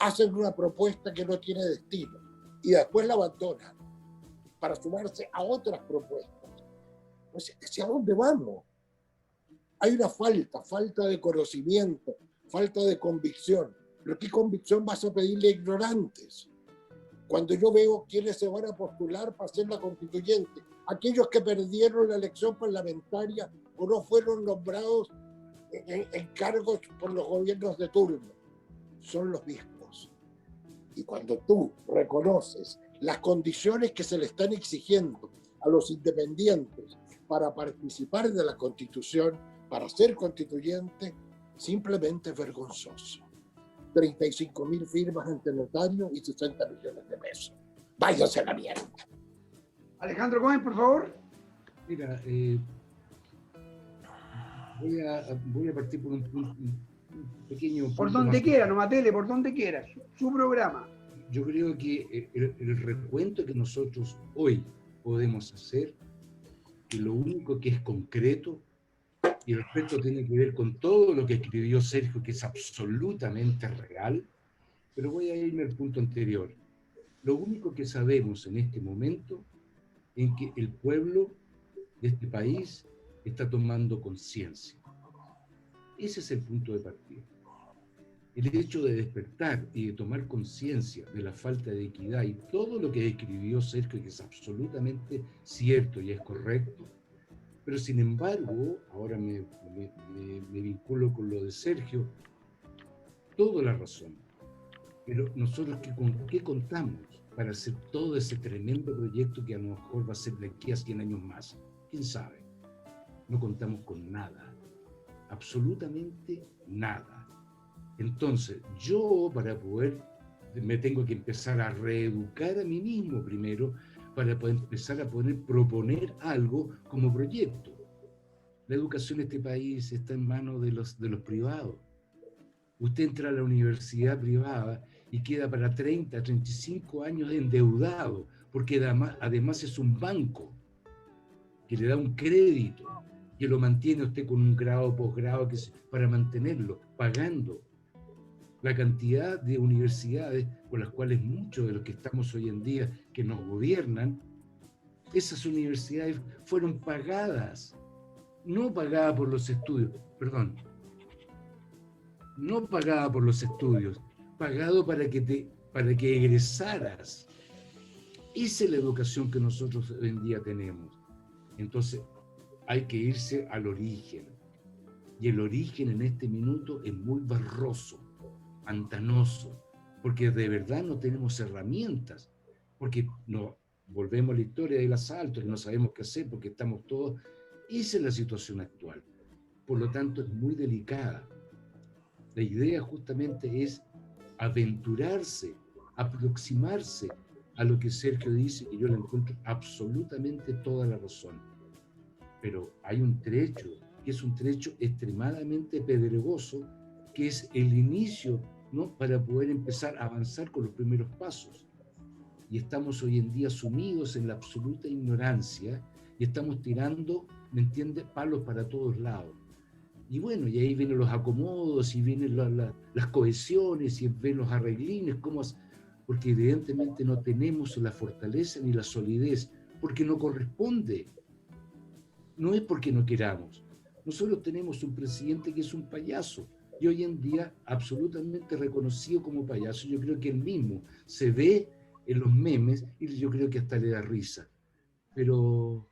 Hacen una propuesta que no tiene destino y después la abandonan para sumarse a otras propuestas. Pues, ¿hacia dónde vamos? Hay una falta de conocimiento, falta de convicción. ¿Pero qué convicción vas a pedirle a ignorantes? Cuando yo veo quiénes se van a postular para ser la constituyente, aquellos que perdieron la elección parlamentaria o no fueron nombrados en cargos por los gobiernos de turno, son los mismos. Y cuando tú reconoces las condiciones que se le están exigiendo a los independientes para participar de la Constitución, para ser constituyente, simplemente es vergonzoso. 35.000 firmas ante notario y 60 millones de pesos. Váyase a la mierda.
Alejandro Cohen, por favor.
Mira, voy a partir por un pequeño...
Por donde quiera, no Matele, por donde quiera. Su programa.
Yo creo que el recuento que nosotros hoy podemos hacer, que lo único que es concreto, y el resto tiene que ver con todo lo que escribió Sergio, que es absolutamente real, pero voy a irme al punto anterior. Lo único que sabemos en este momento es que el pueblo de este país está tomando conciencia. Ese es el punto de partida. El hecho de despertar y de tomar conciencia de la falta de equidad y todo lo que escribió Sergio, que es absolutamente cierto y es correcto, pero sin embargo, ahora me vinculo con lo de Sergio, toda la razón. Pero nosotros, ¿con qué contamos para hacer todo ese tremendo proyecto que a lo mejor va a ser de aquí a 100 años más? ¿Quién sabe? No contamos con nada, absolutamente nada. Entonces, yo para poder, me tengo que empezar a reeducar a mí mismo primero, para poder empezar a poder proponer algo como proyecto. La educación en este país está en manos de los privados. Usted entra a la universidad privada y queda para 30, 35 años endeudado, porque además es un banco que le da un crédito, que lo mantiene usted con un grado, posgrado, para mantenerlo, pagando. La cantidad de universidades con las cuales muchos de los que estamos hoy en día, que nos gobiernan, esas universidades fueron pagadas, no pagadas por los estudios, perdón, no pagada por los estudios, pagado para que egresaras. Esa es la educación que nosotros hoy en día tenemos. Entonces, hay que irse al origen. Y el origen en este minuto es muy barroso, pantanoso, porque de verdad no tenemos herramientas, porque no volvemos a la historia del asalto, que no sabemos qué hacer, porque estamos todos... Esa es la situación actual. Por lo tanto, es muy delicada. La idea justamente es aventurarse, aproximarse a lo que Sergio dice, que yo le encuentro absolutamente toda la razón. Pero hay un trecho, que es un trecho extremadamente pedregoso, que es el inicio, ¿no?, para poder empezar a avanzar con los primeros pasos. Y estamos hoy en día sumidos en la absoluta ignorancia y estamos tirando, ¿me entiende?, palos para todos lados. Y bueno, y ahí vienen los acomodos, y vienen las cohesiones, y ven los arreglines, porque evidentemente no tenemos la fortaleza ni la solidez, porque no corresponde. No es porque no queramos. Nosotros tenemos un presidente que es un payaso, y hoy en día absolutamente reconocido como payaso. Yo creo que él mismo se ve en los memes, y yo creo que hasta le da risa. Pero,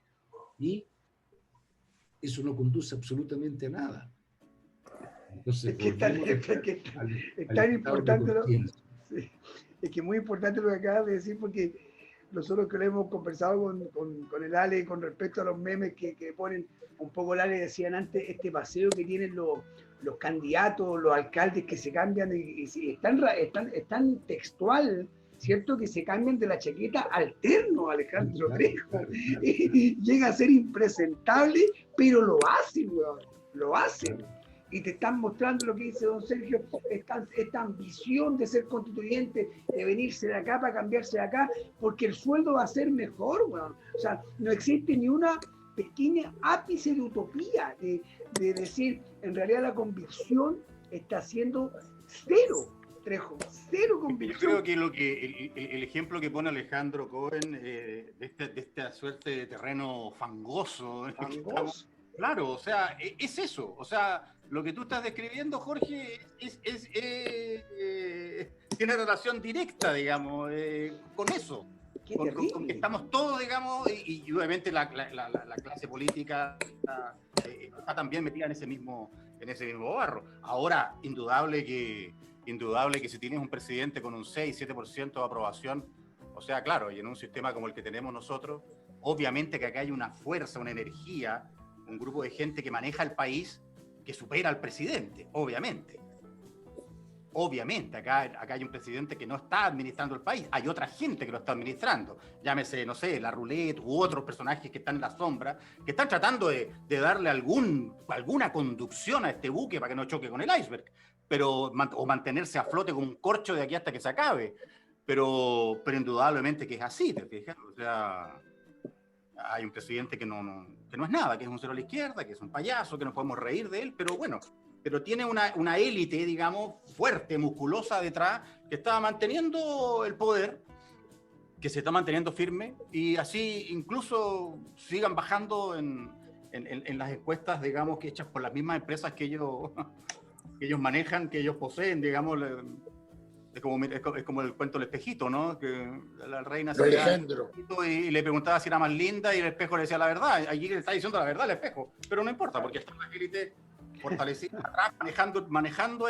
¿y? Eso no conduce absolutamente a nada. Entonces,
es tan importante es que es muy importante lo que acabas de decir, porque nosotros que lo hemos conversado con el Ale con respecto a los memes que ponen un poco. El Ale decían antes, este paseo que tienen los candidatos, los alcaldes que se cambian y es tan textual, ¿cierto? Que se cambian de la chaqueta al terno, Alejandro Trejo.
Claro.
Llega a ser impresentable, pero lo hacen, weón. Lo hacen. Y te están mostrando lo que dice don Sergio, esta ambición de ser constituyente, de venirse de acá para cambiarse de acá, porque el sueldo va a ser mejor, weón. O sea, no existe ni una pequeña ápice de utopía, de decir, en realidad la convicción está siendo cero. Trejo, cero convicción.
Yo creo que el ejemplo que pone Alejandro Cohen de esta suerte de terreno fangoso. Claro, o sea, es eso. O sea, lo que tú estás describiendo, Jorge, tiene relación directa, digamos, con eso. Con que estamos todos, digamos, y obviamente la clase política está también metida en ese mismo en ese mismo barro. Ahora, indudable que si tienes un presidente con un 6-7% de aprobación, o sea, claro, y en un sistema como el que tenemos nosotros, obviamente que acá hay una fuerza, una energía, un grupo de gente que maneja el país que supera al presidente, obviamente. Obviamente, acá hay un presidente que no está administrando el país, hay otra gente que lo está administrando, llámese, no sé, la Roulette u otros personajes que están en la sombra, que están tratando de darle alguna conducción a este buque para que no choque con el iceberg, o mantenerse a flote como un corcho de aquí hasta que se acabe, pero indudablemente que es así, ¿te fijas? O sea, hay un presidente que no es nada, que es un cero a la izquierda, que es un payaso, que no podemos reír de él, pero bueno, pero tiene una élite, digamos, fuerte, musculosa detrás, que está manteniendo el poder, que se está manteniendo firme, y así incluso sigan bajando en las encuestas, digamos, que hechas por las mismas empresas que ellos manejan, que ellos poseen, digamos. Es como el cuento del espejito, ¿no? Que la reina se y le preguntaba si era más linda y el espejo le decía la verdad. Allí le está diciendo la verdad al espejo, pero no importa, porque está la élite fortalecida atrás, manejando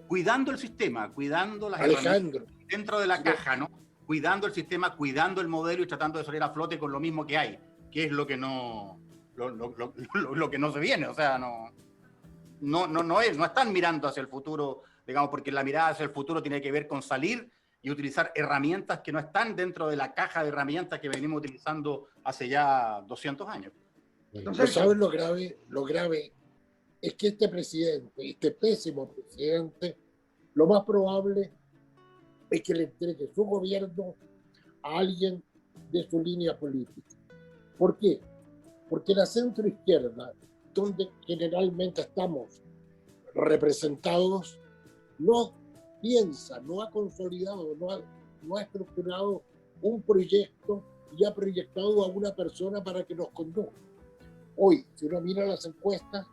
cuidando el sistema, cuidando las herramientas dentro de la caja, ¿no? Cuidando el sistema, cuidando el modelo y tratando de salir a flote con lo mismo que hay, que es lo que no se viene, o sea, no están mirando hacia el futuro, digamos, porque la mirada hacia el futuro tiene que ver con salir y utilizar herramientas que no están dentro de la caja de herramientas que venimos utilizando hace ya 200 años.
Entonces, ¿sabes lo grave? Lo grave es que este presidente, este pésimo presidente, lo más probable es que le entregue su gobierno a alguien de su línea política. ¿Por qué? Porque la centroizquierda, donde generalmente estamos representados, no piensa, no ha consolidado, no ha estructurado un proyecto y ha proyectado a una persona para que nos conduzca. Hoy, si uno mira las encuestas,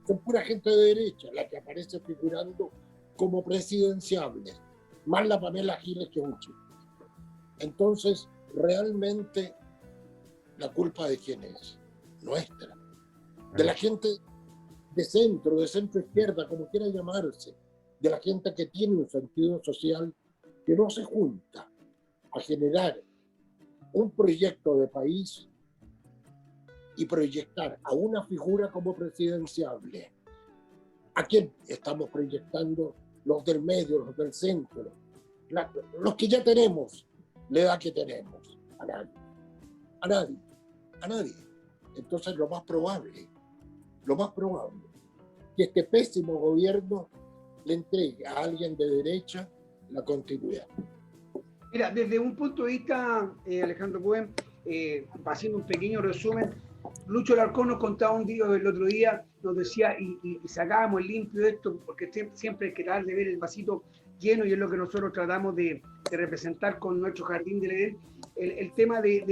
son pura gente de derecha la que aparece figurando como presidenciable, más la Pamela Giles que Uchi. Entonces, realmente, ¿la culpa de quién es? Nuestra. De la gente de centro izquierda, como quiera llamarse, de la gente que tiene un sentido social, que no se junta a generar un proyecto de país y proyectar a una figura como presidenciable. ¿A quién estamos proyectando? Los del medio, los del centro, los que ya tenemos, la edad que tenemos. A nadie. Entonces lo más probable, que este pésimo gobierno le entregue a alguien de derecha la continuidad.
Mira, desde un punto de vista, Alejandro Cohen, haciendo un pequeño resumen, Lucho Alarcón nos contaba un día el otro día, nos decía, y sacábamos el limpio de esto, porque siempre hay que tratar de ver el vasito lleno, y es lo que nosotros tratamos de representar con nuestro Jardín del Edén, el tema del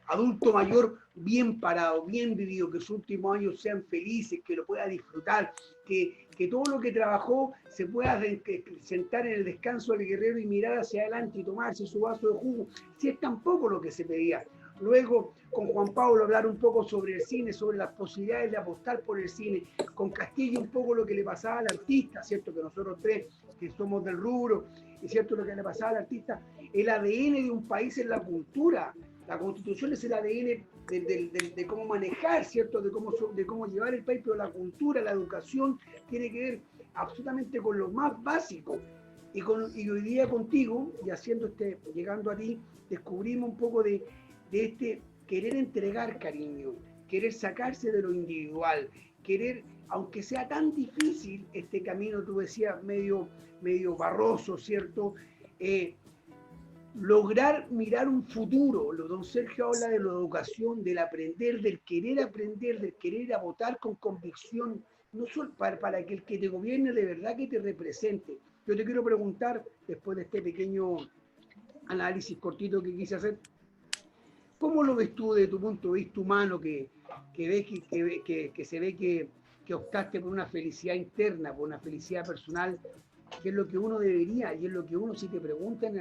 adulto mayor bien parado, bien vivido, que sus últimos años sean felices, que lo pueda disfrutar, que todo lo que trabajó se pueda sentar en el descanso del guerrero y mirar hacia adelante y tomarse su vaso de jugo, si es tampoco lo que se pedía. Luego, con Juan Pablo hablar un poco sobre el cine, sobre las posibilidades de apostar por el cine. Con Castillo un poco lo que le pasaba al artista, ¿cierto? Que nosotros tres, que somos del rubro, es cierto lo que le pasaba al artista. El ADN de un país es la cultura. La Constitución es el ADN de cómo manejar, ¿cierto? De cómo llevar el país, pero la cultura, la educación, tiene que ver absolutamente con lo más básico. Y hoy día contigo, y llegando a ti, descubrimos un poco de este querer entregar cariño, querer sacarse de lo individual, querer, aunque sea tan difícil este camino, tú decías, medio barroso, ¿cierto? Lograr mirar un futuro. Don Sergio habla de la educación, del aprender, del querer ir a votar con convicción, no solo para que el que te gobierne de verdad que te represente. Yo te quiero preguntar, después de este pequeño análisis cortito que quise hacer, ¿cómo lo ves tú desde tu punto de vista humano, que se ve que optaste por una felicidad interna, por una felicidad personal, que es lo que uno debería, y es lo que uno, si te pregunta en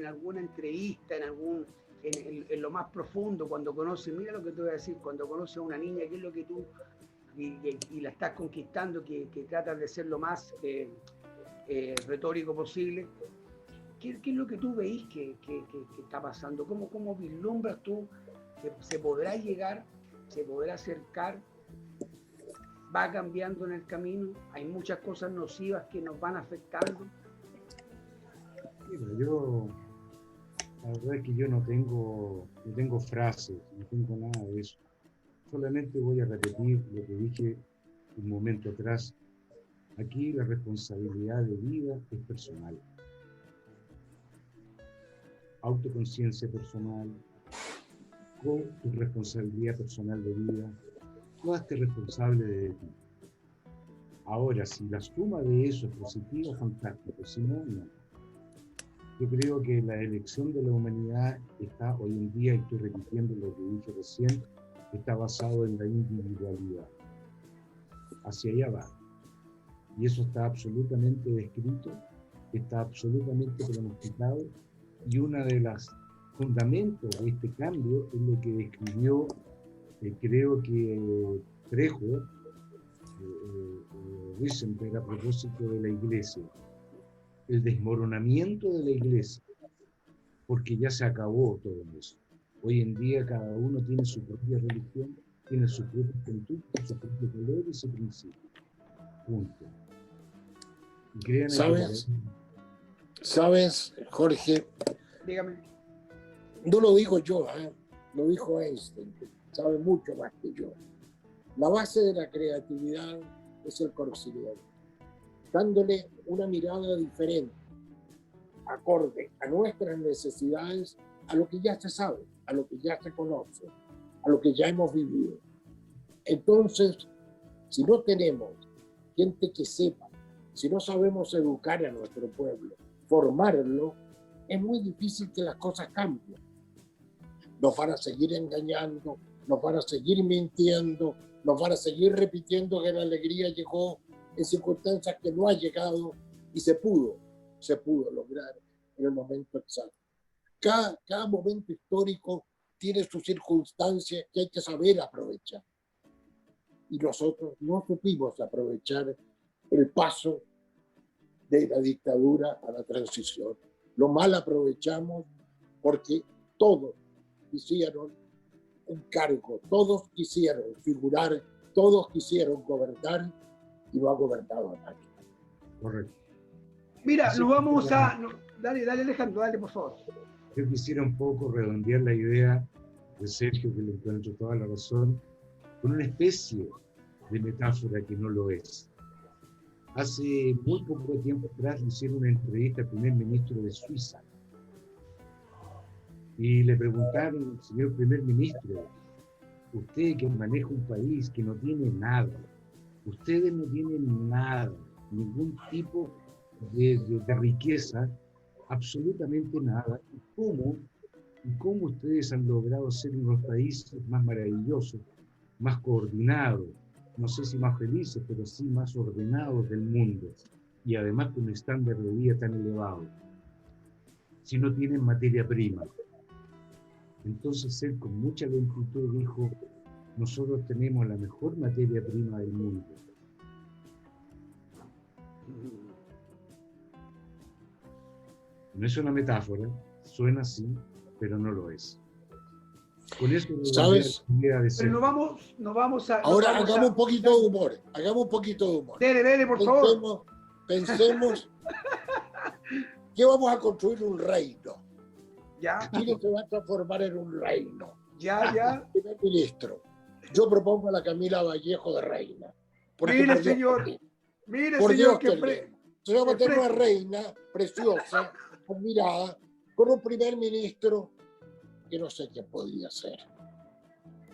alguna entrevista, en lo más profundo, cuando conoces, mira lo que te voy a decir, cuando conoces a una niña, ¿qué es lo que tú y la estás conquistando, que tratas de ser lo más retórico posible. ¿Qué es lo que tú veis que está pasando? ¿Cómo vislumbras tú que se podrá llegar, se podrá acercar? ¿Va cambiando en el camino? ¿Hay muchas cosas nocivas que nos van afectando?
Mira, la verdad es que yo no tengo frases, no tengo nada de eso. Solamente voy a repetir lo que dije un momento atrás. Aquí la responsabilidad de vida es personal. Autoconciencia personal, con tu responsabilidad personal de vida, tú hazte responsable de ti. Ahora, si la suma de eso es positiva, fantástico. Si no, no. Yo creo que la elección de la humanidad está hoy en día, y estoy repitiendo lo que dije recién, está basado en la individualidad. Hacia allá va. Y eso está absolutamente descrito, está absolutamente pronosticado, y una de las fundamentos de este cambio es lo que describió, creo que Trejo, Wiesenberg, a propósito de la iglesia. El desmoronamiento de la iglesia, porque ya se acabó todo eso. Hoy en día cada uno tiene su propia religión, tiene su propia conducta, sus propios valores y su principio. Punto. Y créanme,
¿Sabes, Jorge?
Dígame.
No lo digo yo, lo dijo Einstein, que sabe mucho más que yo. La base de la creatividad es el conocimiento, dándole una mirada diferente, acorde a nuestras necesidades, a lo que ya se sabe, a lo que ya se conoce, a lo que ya hemos vivido. Entonces, si no tenemos gente que sepa, si no sabemos educar a nuestro pueblo, formarlo, es muy difícil que las cosas cambien. Nos van a seguir engañando, nos van a seguir mintiendo, nos van a seguir repitiendo que la alegría llegó en circunstancias que no ha llegado, y se pudo lograr en el momento exacto. Cada momento histórico tiene sus circunstancias que hay que saber aprovechar. Y nosotros no supimos aprovechar el paso de la dictadura a la transición. Lo mal aprovechamos porque todos quisieron un cargo, todos quisieron figurar, todos quisieron gobernar, y no ha gobernado a nadie.
Correcto.
Mira, nos vamos a... Dale, Alejandro, dale, por favor.
Yo quisiera un poco redondear la idea de Sergio, que le encuentro toda la razón, con una especie de metáfora que no lo es. Hace muy poco tiempo atrás le hicieron una entrevista al primer ministro de Suiza y le preguntaron: señor primer ministro, usted que maneja un país que no tiene nada, ustedes no tienen nada, ningún tipo de riqueza, absolutamente nada, ¿y cómo ustedes han logrado ser uno de los países más maravillosos, más coordinados, no sé si más felices, pero sí más ordenados del mundo, y además con un estándar de vida tan elevado, si no tienen materia prima? Entonces él con mucha lentitud dijo: nosotros tenemos la mejor materia prima del mundo. No es una metáfora, suena así, pero no lo es. Con eso,
¿sabes?
Pero nos vamos a...
Ahora hagamos un poquito de humor,
Dele, por favor.
Pensemos que vamos a construir un reino.
Ya.
Chile se va a transformar en un reino.
Ya.
Primer ministro, yo propongo a la Camila Vallejo de reina.
Mire, señor,
que se va a tener una reina preciosa, admirada, con un primer ministro que no sé qué podría ser.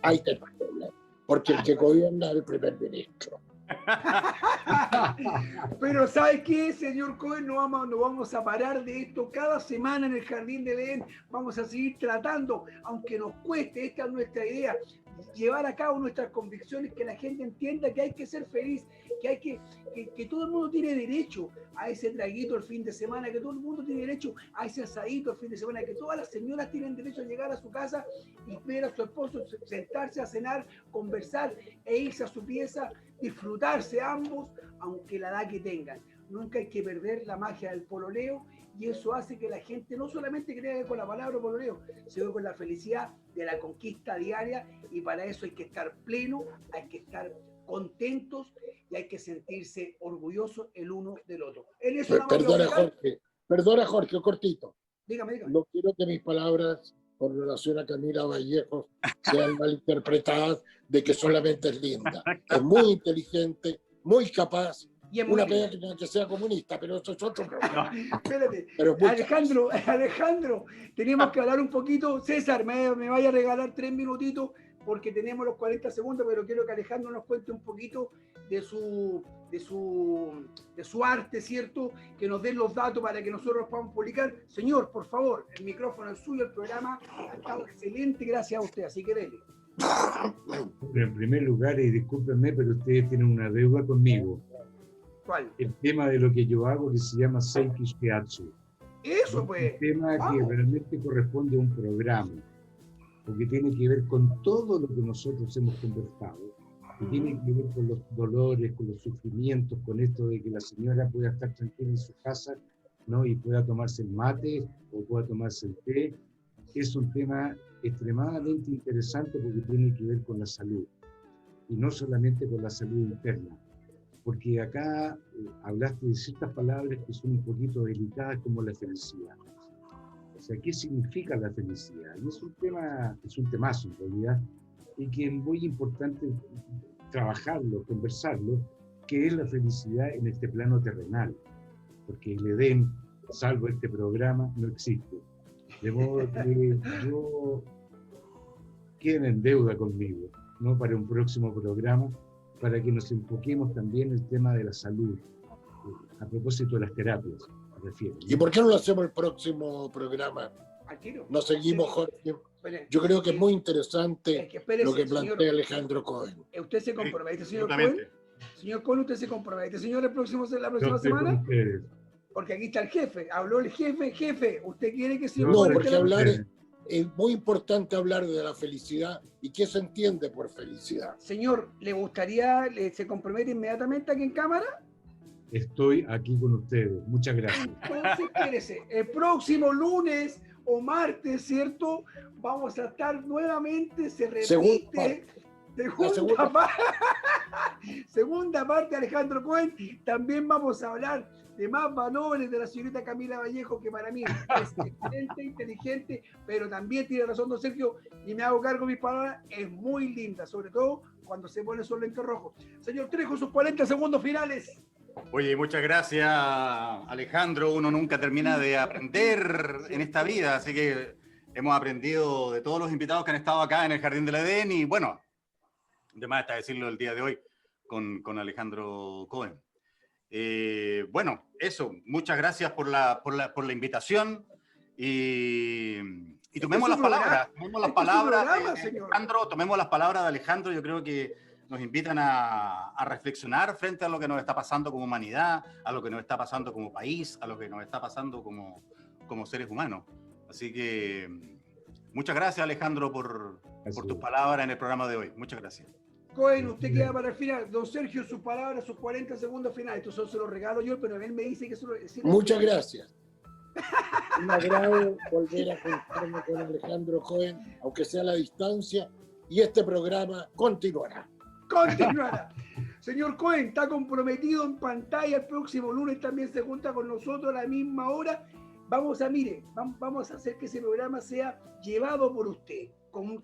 Ahí está el problema, porque el que gobierna es el primer ministro.
Pero ¿sabe qué, señor Cohen? No vamos a parar de esto. Cada semana en el Jardín del Edén vamos a seguir tratando, aunque nos cueste, esta es nuestra idea, llevar a cabo nuestras convicciones, que la gente entienda que hay que ser feliz, que todo el mundo tiene derecho a ese traguito el fin de semana, que todo el mundo tiene derecho a ese asadito el fin de semana, que todas las señoras tienen derecho a llegar a su casa y ver a su esposo, sentarse a cenar, conversar e irse a su pieza, disfrutarse ambos, aunque la edad que tengan. Nunca hay que perder la magia del pololeo, y eso hace que la gente no solamente crea con la palabra pololeo, sino con la felicidad de la conquista diaria, y para eso hay que estar pleno, hay que estar contentos y hay que sentirse orgullosos el uno del otro. En eso
Perdona, Jorge, cortito.
Dígame.
No quiero que mis palabras con relación a Camila Vallejos sean malinterpretadas de que solamente es linda. Es muy inteligente, muy capaz. Una pena que sea comunista, pero eso es otro problema.
Espérate, Alejandro, tenemos que hablar un poquito. César, me vaya a regalar 3 minutitos porque tenemos los 40 segundos, pero quiero que Alejandro nos cuente un poquito de su arte, ¿cierto? Que nos den los datos para que nosotros los podamos publicar. Señor, por favor, el micrófono es suyo, el programa ha estado excelente, gracias a usted, así que dele.
En primer lugar, y discúlpenme, pero ustedes tienen una deuda conmigo.
¿Cuál?
El tema de lo que yo hago, que se llama Seiki Shiatsu.
Eso, pues.
Un tema que realmente corresponde a un programa, porque tiene que ver con todo lo que nosotros hemos conversado, que tiene que ver con los dolores, con los sufrimientos, con esto de que la señora pueda estar tranquila en su casa, ¿no? Y pueda tomarse el mate o pueda tomarse el té. Es un tema extremadamente interesante porque tiene que ver con la salud, y no solamente con la salud interna. Porque acá hablaste de ciertas palabras que son un poquito delicadas, como la felicidad. O sea, ¿qué significa la felicidad? Y es un temazo en realidad, y que es muy importante trabajarlo, conversarlo, qué es la felicidad en este plano terrenal. Porque el Edén, salvo este programa, no existe. De modo que yo queden en deuda conmigo, ¿no? Para un próximo programa, para que nos enfoquemos también en el tema de la salud, a propósito de las terapias, me refiero, ¿no?
¿Y por qué no lo hacemos el próximo programa? Nos seguimos, Jorge. Yo creo que es muy interesante lo que plantea Alejandro Cohen.
¿Usted se compromete, señor Cohen? Señor Cohen, ¿usted se compromete, señor, la próxima semana? Porque aquí está el jefe. Habló el jefe. Jefe, ¿usted quiere que se
No, porque es muy importante hablar de la felicidad y qué se entiende por felicidad.
Señor, ¿le gustaría, se compromete inmediatamente aquí en cámara?
Estoy aquí con ustedes. Muchas gracias.
Entonces, espérese, el próximo lunes o martes, ¿cierto? Vamos a estar nuevamente, se repite. Segunda parte, Alejandro Cohen. También vamos a hablar de más valores de la señorita Camila Vallejo, que para mí es excelente, inteligente, pero también tiene razón don Sergio, y me hago cargo de mis palabras, es muy linda, sobre todo cuando se pone esos lentes rojos. Señor Trejo, sus 40 segundos finales.
Oye, muchas gracias, Alejandro. Uno nunca termina de aprender en esta vida, así que hemos aprendido de todos los invitados que han estado acá en el Jardín del Edén, y bueno, de más está decirlo el día de hoy con Alejandro Cohen. Bueno, eso, muchas gracias por la invitación, y tomemos las palabras, Alejandro, tomemos las palabras de Alejandro. Yo creo que nos invitan a reflexionar frente a lo que nos está pasando como humanidad, a lo que nos está pasando como país, a lo que nos está pasando como seres humanos. Así que muchas gracias, Alejandro, por tus palabras en el programa de hoy. Muchas gracias.
Cohen, usted queda para el final. Don Sergio, sus palabras, sus 40 segundos finales. Estos se los regalo yo, pero él me dice que se los...
Muchas gracias. Un agrado volver a conectarme con Alejandro Cohen, aunque sea a la distancia, y este programa continuará.
Señor Cohen, está comprometido en pantalla. El próximo lunes también se junta con nosotros a la misma hora. Vamos a hacer que ese programa sea llevado por usted.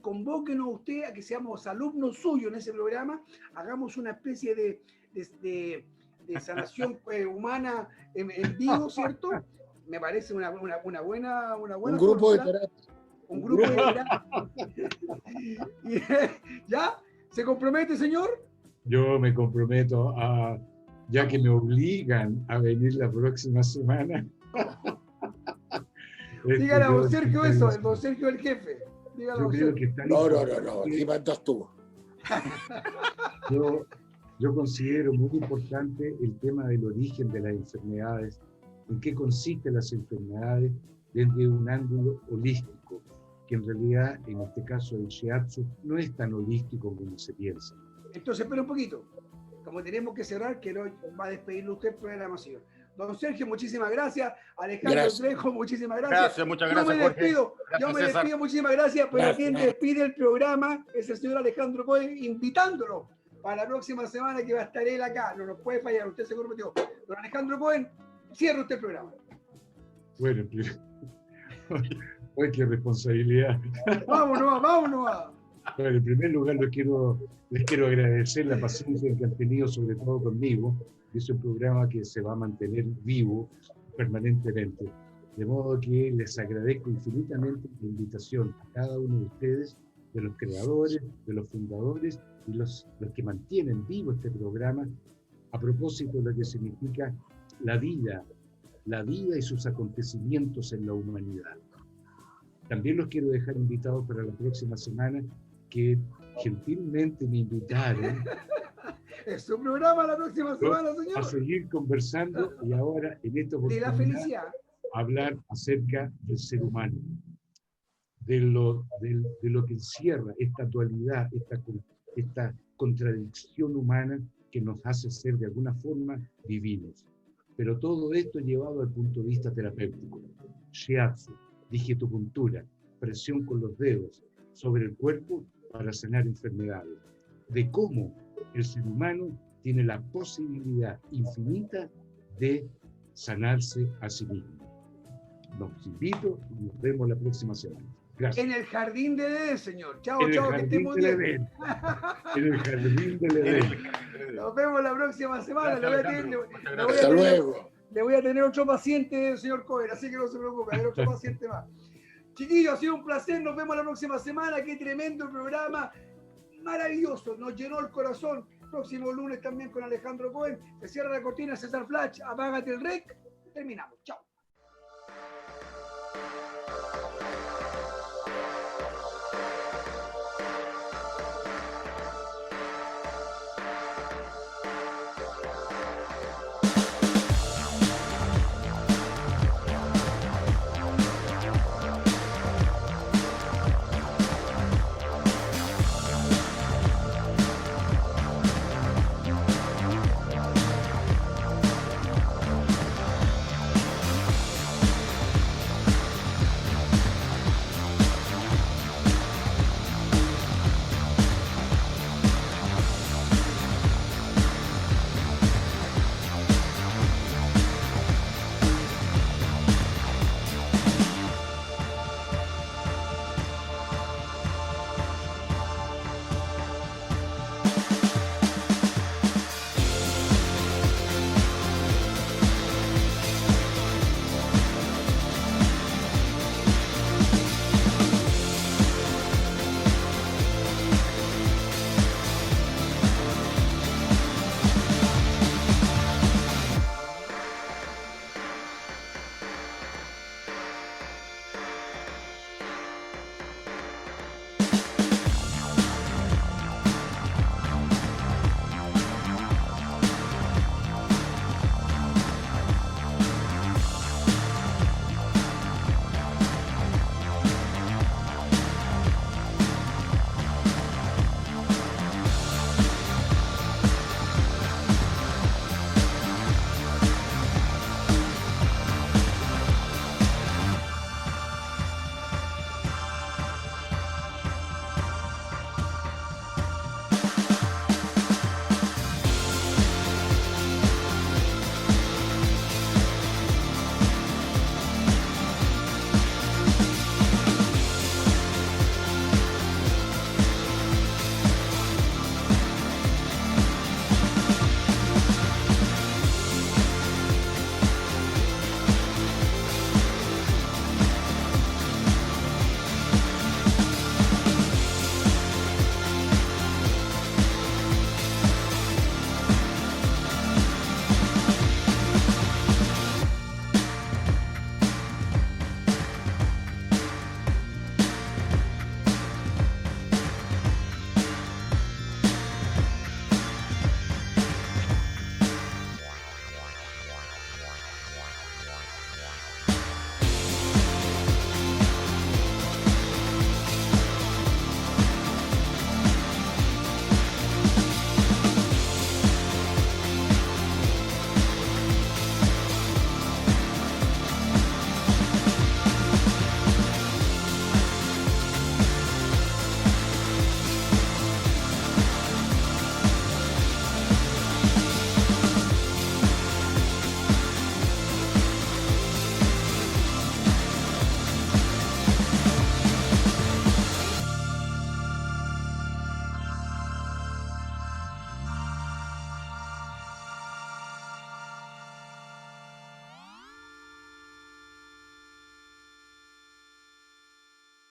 Convóquenos usted a que seamos alumnos suyos en ese programa, hagamos una especie de sanación humana en vivo, ¿cierto? Me parece una buena
un grupo
fórmula.
De terapia.
Un grupo de terapia. ¿Ya? ¿Se compromete, señor?
Yo me comprometo a ya que me obligan a venir la próxima semana.
Dígale a don Sergio eso, el don Sergio el jefe. Dígale a don Sergio.
No, aquí mandas tú.
Yo considero muy importante el tema del origen de las enfermedades, en qué consisten las enfermedades desde un ángulo holístico, que en realidad, en este caso el shiatsu, no es tan holístico como se piensa.
Entonces, espera un poquito. Como tenemos que cerrar, que no va a despedirlo usted por la masiva. Don Sergio, muchísimas gracias. Alejandro Trejo, muchísimas gracias.
Muchas gracias,
Yo me despido, muchísimas gracias. Pero quien despide el programa es el señor Alejandro Cohen, invitándolo para la próxima semana que va a estar él acá. No nos puede fallar, usted se comprometió. Don Alejandro Cohen, cierra usted el programa.
Bueno, qué responsabilidad.
Vámonos.
Bueno, en primer lugar, les quiero agradecer la paciencia que han tenido, sobre todo conmigo. Es un programa que se va a mantener vivo permanentemente. De modo que les agradezco infinitamente la invitación a cada uno de ustedes, de los creadores, de los fundadores y los que mantienen vivo este programa, a propósito de lo que significa la vida y sus acontecimientos en la humanidad. También los quiero dejar invitados para la próxima semana, que gentilmente me invitaron.
Es su programa la próxima semana, señor.
A seguir conversando y ahora en esta oportunidad
de la felicidad,
hablar acerca del ser humano, de lo que encierra esta dualidad, esta contradicción humana que nos hace ser de alguna forma divinos. Pero todo esto llevado al punto de vista terapéutico. Shiatsu, digitopuntura, presión con los dedos sobre el cuerpo para sanar enfermedades. De cómo el ser humano tiene la posibilidad infinita de sanarse a sí mismo. Los invito y nos vemos la próxima semana. Gracias.
En el jardín de Edén, señor. Chao, que esté muy bien.
En el jardín del Edén.
Nos vemos la próxima semana. Le voy a tener otro paciente, señor Cohen, así que no se preocupe, hay otro paciente más. Chiquillos, ha sido un placer. Nos vemos la próxima semana. Qué tremendo programa. Maravilloso. Nos llenó el corazón. Próximo lunes también con Alejandro Cohen. Se cierra la cortina, César Flash. Apágate el rec. Terminamos. Chao.